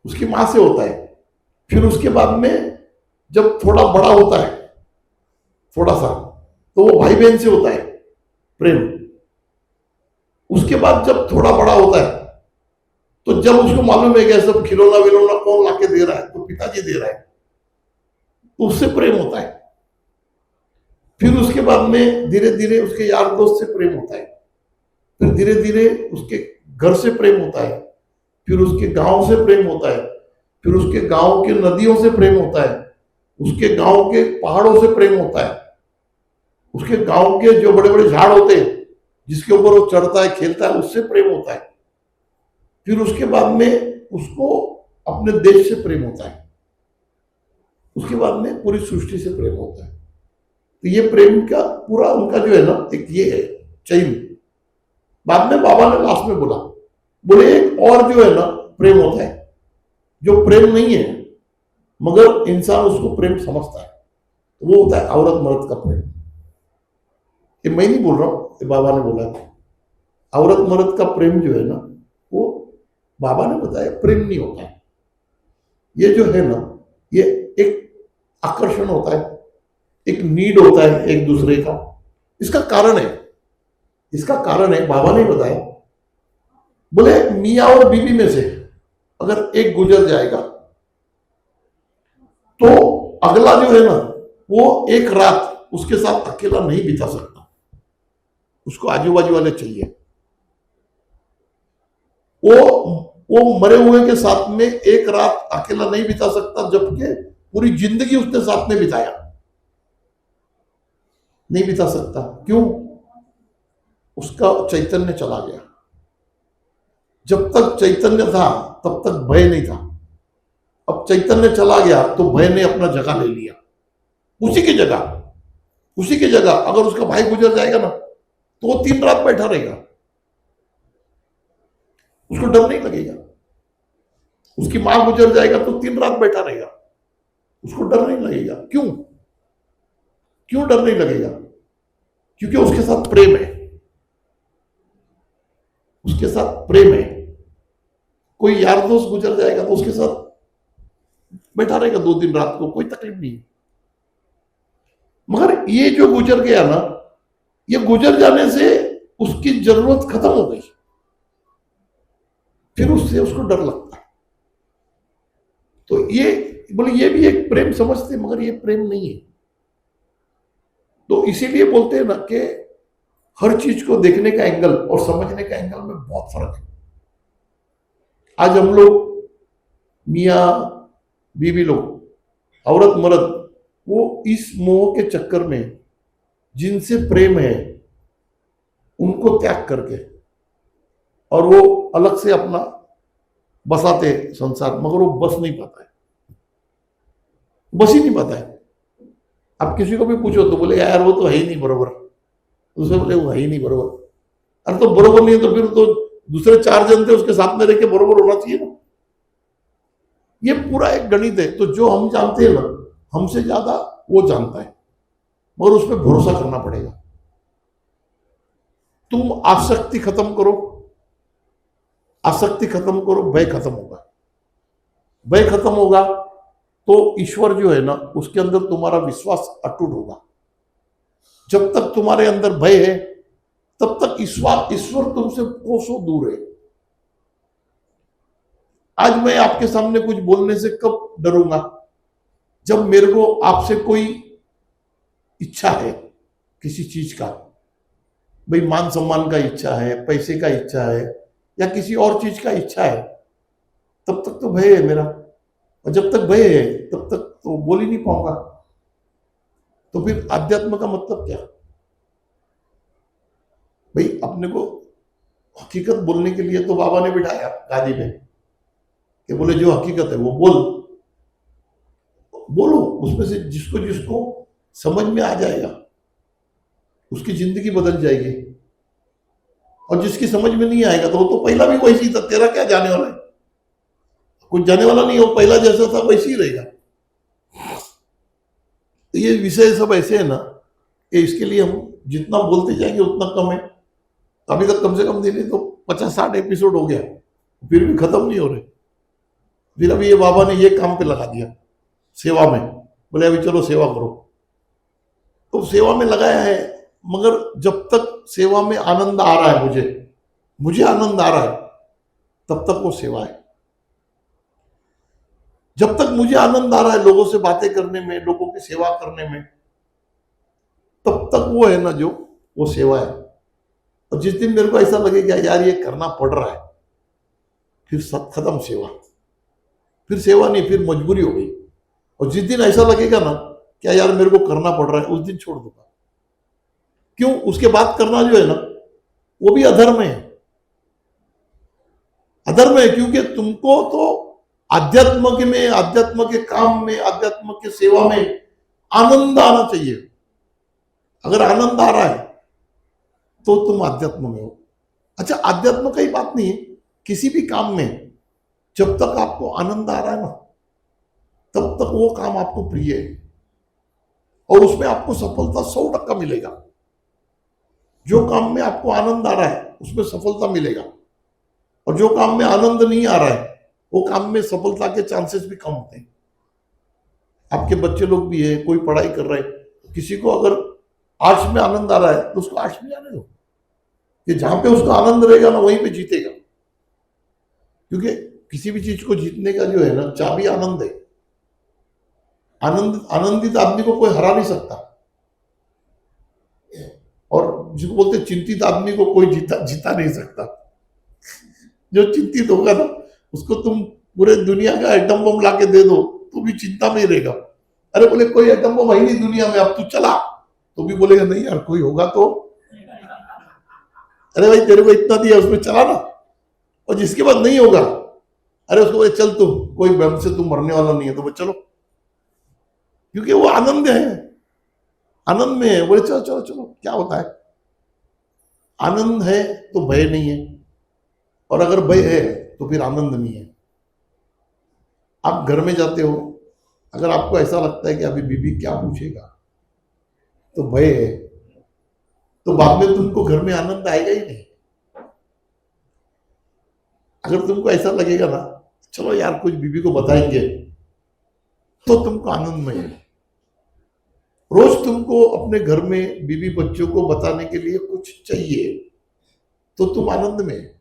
उसकी मां से होता है। फिर उसके बाद में जब थोड़ा बड़ा होता है, थोड़ा सा, तो वो भाई बहन से होता है प्रेम। उसके बाद जब थोड़ा बड़ा होता है, तो जब उसको मालूम है कि सब खिलौना विलौना कौन लाके दे रहा है, तो पिताजी दे रहा है, तो उससे प्रेम होता है। फिर उसके बाद में धीरे धीरे उसके यार दोस्त से प्रेम होता है। फिर धीरे धीरे उसके घर से प्रेम होता है। फिर उसके गांव से प्रेम होता है। फिर उसके गांव के नदियों से प्रेम होता है। उसके गांव के पहाड़ों से प्रेम होता है। उसके गांव के जो बड़े बड़े झाड़ होते हैं जिसके ऊपर वो चढ़ता है, खेलता है, उससे प्रेम होता है। फिर उसके बाद में उसको अपने देश से प्रेम होता है। उसके बाद में पूरी सृष्टि से प्रेम होता है। तो ये प्रेम का पूरा उनका जो है ना, एक ये है चैन। बाद में बाबा ने लास्ट में बोला, बोले एक और जो है ना प्रेम होता है, जो प्रेम नहीं है मगर इंसान उसको प्रेम समझता है, तो वो होता है औरत मर्द का प्रेम। ये मैं नहीं बोल रहा हूं, ये बाबा ने बोला है। औरत मर्द का प्रेम जो है ना, वो बाबा ने बताया प्रेम नहीं होता है। ये जो है ना, ये एक आकर्षण होता है, एक नीड होता है एक दूसरे का। इसका कारण है, इसका कारण है बाबा ने बताया। बोले मियाँ और बीवी में से अगर एक गुजर जाएगा तो अगला जो है ना, वो एक रात उसके साथ अकेला नहीं बिता सकता, उसको आजू बाजू वाले चाहिए। वो मरे हुए के साथ में एक रात अकेला नहीं बिता सकता, जबकि पूरी जिंदगी उसने साथ में बिताया, नहीं बिता सकता। क्यों? उसका चैतन्य चला गया। जब तक चैतन्य था तब तक भय नहीं था। अब चैतन्य चला गया तो भय ने अपना जगह ले लिया। उसी की जगह, उसी की जगह अगर उसका भाई गुजर जाएगा ना, तो वो 3 रात बैठा रहेगा, उसको डर नहीं लगेगा। उसकी मां गुजर जाएगा तो 3 रात बैठा रहेगा, उसको डर नहीं लगेगा। क्यों? क्यों डर नहीं लगेगा? क्योंकि उसके साथ प्रेम है, उसके साथ प्रेम है। कोई यार दोस्त गुजर जाएगा तो उसके साथ बैठा रहेगा 2 दिन रात को, कोई तकलीफ नहीं। मगर ये जो गुजर गया ना, ये गुजर जाने से उसकी जरूरत खत्म हो गई, फिर उससे उसको डर लगता है। तो ये बोले ये भी एक प्रेम समझते, मगर ये प्रेम नहीं है। तो इसीलिए बोलते हैं ना कि हर चीज को देखने का एंगल और समझने का एंगल में बहुत फर्क है। आज हम लोग मियाँ बीवी लोग, औरत मर्द, वो इस मोह के चक्कर में जिनसे प्रेम है उनको त्याग करके और वो अलग से अपना बसाते संसार, मगर वो बस नहीं पाता है, बस ही नहीं पाता है। आप किसी को भी पूछो तो बोले यार वो तो है ही नहीं बरोबर, दूसरे बोले वो है ही नहीं बरोबर। अरे तो बरोबर नहीं है तो फिर तो दूसरे 4 जन थे उसके साथ में रह के बरोबर होना चाहिए ना। ये पूरा एक गणित है। तो जो हम जानते हैं ना, हमसे ज्यादा वो जानता है, मगर उस पर भरोसा करना पड़ेगा। तुम आसक्ति खत्म करो, आसक्ति खत्म करो, भय खत्म होगा। भय खत्म होगा तो ईश्वर जो है ना, उसके अंदर तुम्हारा विश्वास अटूट होगा। जब तक तुम्हारे अंदर भय है तब तक ईश्वर तुमसे कोसों दूर है। आज मैं आपके सामने कुछ बोलने से कब डरूंगा? जब मेरे को आपसे कोई इच्छा है किसी चीज का, भाई मान सम्मान का इच्छा है, पैसे का इच्छा है, या किसी और चीज का इच्छा है, तब तक तो भय है मेरा। और जब तक भय है तब तक तो बोल ही नहीं पाऊंगा। तो फिर आध्यात्म का मतलब क्या? भाई अपने को हकीकत बोलने के लिए तो बाबा ने बिठाया गादी पे कि बोले जो हकीकत है वो बोलो, उसमें से जिसको जिसको समझ में आ जाएगा उसकी जिंदगी बदल जाएगी, और जिसकी समझ में नहीं आएगा तो वो तो पहला भी वैसी था, तेरा क्या जाने वाला है, कुछ जाने वाला नहीं, वो पहला जैसा था वैसे ही रहेगा। तो ये विषय सब ऐसे है ना कि इसके लिए हम जितना बोलते जाएंगे उतना कम है। अभी तक कम से कम दिन तो 50-60 एपिसोड हो गया, फिर भी खत्म नहीं हो रहे। फिर अभी ये बाबा ने ये काम पे लगा दिया, सेवा में, बोले अभी चलो सेवा करो, तो सेवा में लगाया है। मगर जब तक सेवा में आनंद आ रहा है, मुझे आनंद आ रहा है, तब तक वो सेवा है। जब तक मुझे आनंद आ रहा है लोगों से बातें करने में, लोगों की सेवा करने में, तब तक वो है ना जो वो सेवा है। और जिस दिन मेरे को ऐसा लगेगा यार ये करना पड़ रहा है, फिर सब खत्म सेवा, फिर सेवा नहीं, फिर मजबूरी हो गई। और जिस दिन ऐसा लगेगा ना क्या यार मेरे को करना पड़ रहा है, उस दिन छोड़ दूंगा। क्यों? उसके बाद करना जो है ना वो भी अधर्म है, अधर्म है, क्योंकि तुमको तो आध्यात्म में, आध्यात्म के काम में, आध्यात्म के सेवा में आनंद आना चाहिए। अगर आनंद आ रहा है तो तुम आध्यात्म में हो। अच्छा, आध्यात्म का ही बात नहीं है, किसी भी काम में जब तक आपको आनंद आ रहा है ना तब तक वो काम आपको प्रिय है, और उसमें आपको सफलता 100% मिलेगा। जो काम में आपको आनंद आ रहा है उसमें सफलता मिलेगा, और जो काम में आनंद नहीं आ रहा है वो काम में सफलता के चांसेस भी कम होते हैं। आपके बच्चे लोग भी है, कोई पढ़ाई कर रहा है, किसी को अगर आर्ट्स में आनंद आ रहा है तो उसको आर्ट्स में जाने दो, कि जहां पे उसका आनंद रहेगा ना वहीं पे जीतेगा। क्योंकि किसी भी चीज को जीतने का जो है ना चाबी आनंद है। आनंदित आदमी को कोई हरा नहीं सकता, और जिसको बोलते चिंतित आदमी को कोई जीता नहीं सकता। जो चिंतित होगा ना उसको तुम पूरे दुनिया का एटम बम लाके दे दो तो भी चिंता में ही रहेगा। अरे बोले कोई एटम बम है नहीं दुनिया में, अब तू चला, तो भी बोलेगा नहीं यार कोई होगा तो। अरे भाई तेरे को इतना दिया उसमें चला ना, और जिसके बाद नहीं होगा अरे उसको बोले चल तुम, कोई बम से तुम मरने वाला नहीं है, तो वो चलो, क्योंकि वो आनंद है, आनंद में है। बोले चलो चलो चलो, क्या होता है, आनंद है तो भय नहीं है, और अगर भय है तो फिर आनंद नहीं है। आप घर में जाते हो, अगर आपको ऐसा लगता है कि अभी बीबी क्या पूछेगा, तो भय है, तो बाद में तुमको घर में आनंद आएगा ही नहीं। अगर तुमको ऐसा लगेगा ना चलो यार कुछ बीबी को बताएंगे, तो तुमको आनंद में है। रोज तुमको अपने घर में बीबी बच्चों को बताने के लिए कुछ चाहिए, तो तुम आनंद में है।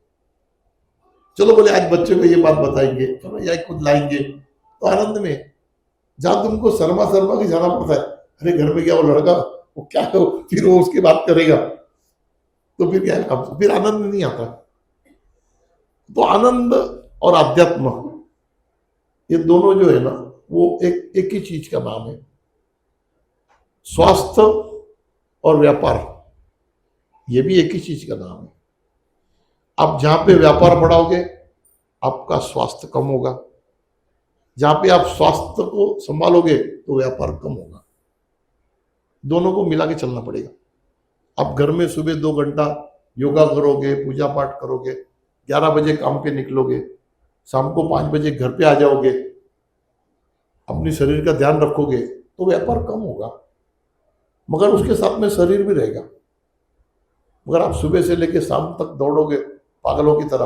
चलो बोले आज बच्चों को ये बात बताएंगे, चलो या खुद लाएंगे, तो आनंद में। जहां तुमको शर्मा के जाना पड़ता है, अरे घर में क्या वो लड़का वो क्या हो, फिर वो उसकी बात करेगा, तो फिर क्या है, फिर आनंद नहीं आता। तो आनंद और अध्यात्म ये दोनों जो है ना वो एक ही चीज का नाम है। स्वास्थ्य और व्यापार ये भी एक ही चीज का नाम है। आप जहां पे व्यापार बढ़ाओगे आपका स्वास्थ्य कम होगा, जहां पे आप स्वास्थ्य को संभालोगे तो व्यापार कम होगा। दोनों को मिला के चलना पड़ेगा। आप घर में सुबह 2 घंटा योगा करोगे, पूजा पाठ करोगे, 11 बजे काम पे निकलोगे, शाम को 5 बजे घर पे आ जाओगे, अपने शरीर का ध्यान रखोगे, तो व्यापार कम होगा, मगर उसके साथ में शरीर भी रहेगा। मगर आप सुबह से लेकर शाम तक दौड़ोगे पागलों की तरह,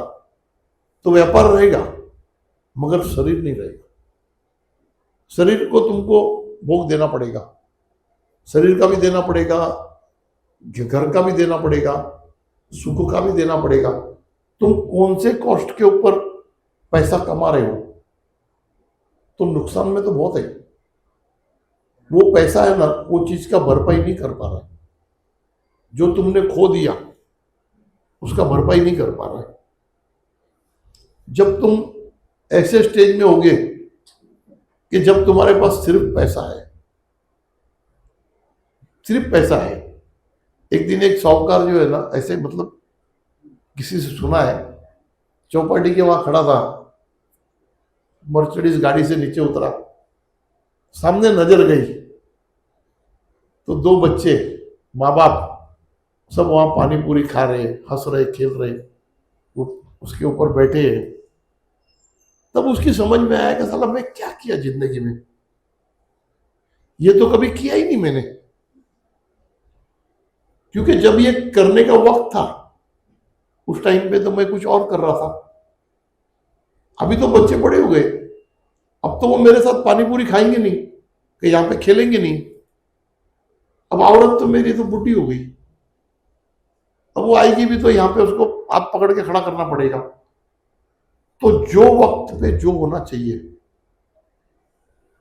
तो व्यापार रहेगा मगर शरीर नहीं रहेगा। शरीर को तुमको भोग देना पड़ेगा, शरीर का भी देना पड़ेगा, घर का भी देना पड़ेगा, सुख का भी देना पड़ेगा। तुम कौन से कॉस्ट के ऊपर पैसा कमा रहे हो, तो नुकसान में तो बहुत है। वो पैसा है ना वो चीज का भरपाई नहीं कर पा रहा है, जो तुमने खो दिया उसका भरपाई नहीं कर पा रहा है। जब तुम ऐसे स्टेज में होगे कि जब तुम्हारे पास सिर्फ पैसा है, सिर्फ पैसा है। एक दिन एक साहूकार जो है ना ऐसे मतलब किसी से सुना है, चौपाटी के वहां खड़ा था, मर्सिडीज गाड़ी से नीचे उतरा, सामने नजर गई तो दो बच्चे, माँ बाप सब वहां पानी पूरी खा रहे, हंस रहे, खेल रहे, वो उसके ऊपर बैठे हैं। तब उसकी समझ में आया कि साला मैं क्या किया जिंदगी में, ये तो कभी किया ही नहीं मैंने, क्योंकि जब ये करने का वक्त था उस टाइम पे तो मैं कुछ और कर रहा था। अभी तो बच्चे बड़े हो गए, अब तो वो मेरे साथ पानी पूरी खाएंगे नहीं, कि यहाँ पे खेलेंगे नहीं। अब औरत तो मेरी तो बुढ़ी हो गई, अब वो आएगी भी तो यहाँ पे उसको हाथ पकड़ के खड़ा करना पड़ेगा। तो जो वक्त पे जो होना चाहिए,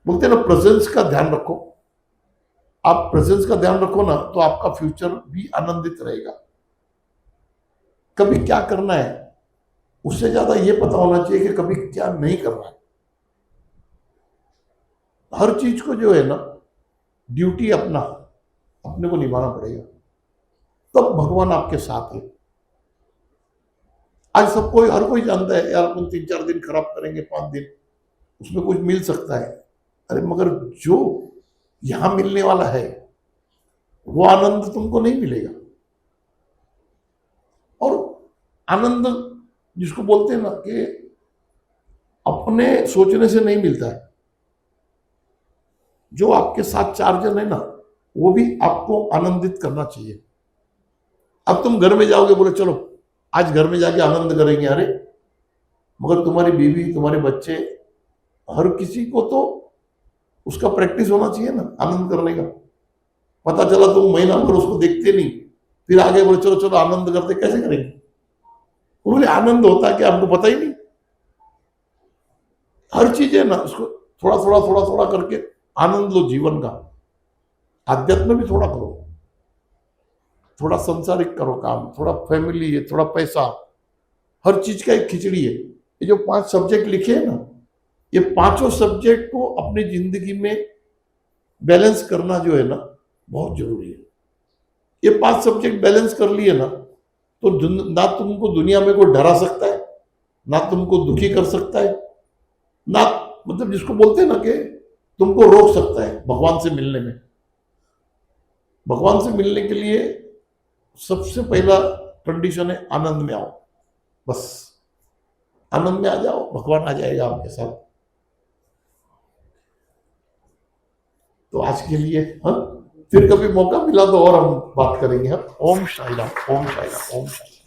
बोलते हैं ना प्रेजेंस का ध्यान रखो। आप प्रेजेंस का ध्यान रखो ना तो आपका फ्यूचर भी आनंदित रहेगा। कभी क्या करना है उससे ज्यादा ये पता होना चाहिए कि कभी क्या नहीं करना है। हर चीज को जो है ना ड्यूटी अपना अपने को निभाना पड़ेगा, तब भगवान आपके साथ है। आज सब कोई हर कोई जानता है यार अपन 3-4 दिन खराब करेंगे, 5 दिन उसमें कुछ मिल सकता है। अरे मगर जो यहां मिलने वाला है वो आनंद तुमको नहीं मिलेगा। और आनंद जिसको बोलते हैं ना कि अपने सोचने से नहीं मिलता है, जो आपके साथ 4 जन है ना वो भी आपको आनंदित करना चाहिए। अब तुम घर में जाओगे, बोले चलो आज घर में जाके आनंद करेंगे, अरे मगर तुम्हारी बीवी, तुम्हारे बच्चे, हर किसी को तो उसका प्रैक्टिस होना चाहिए ना आनंद करने का। पता चला तुम महीना भर उसको देखते नहीं, फिर आगे बोले चलो चलो आनंद करते, कैसे करेंगे? बोले आनंद होता है क्या, हमको पता ही नहीं। हर चीज है ना उसको थोड़ा थोड़ा थोड़ा थोड़ा करके आनंद लो जीवन का। आध्यात्म भी थोड़ा करो, थोड़ा संसारिक करो काम, थोड़ा फैमिली है, थोड़ा पैसा, हर चीज का एक खिचड़ी है। ये जो 5 सब्जेक्ट लिखे हैं ना, ये पांचों सब्जेक्ट को अपनी जिंदगी में बैलेंस करना जो है ना बहुत जरूरी है। ये 5 सब्जेक्ट बैलेंस कर लिए ना तो ना तुमको दुनिया में कोई डरा सकता है, ना तुमको दुखी कर सकता है, ना मतलब जिसको बोलते हैं ना कि तुमको रोक सकता है भगवान से मिलने में। भगवान से मिलने के लिए सबसे पहला कंडीशन है आनंद में आओ। बस आनंद में आ जाओ, भगवान आ जाएगा आपके साथ। तो आज के लिए हाँ, फिर कभी मौका मिला तो और हम बात करेंगे। हाँ, ओम साई राम, ओम साई राम, ओम साई राम।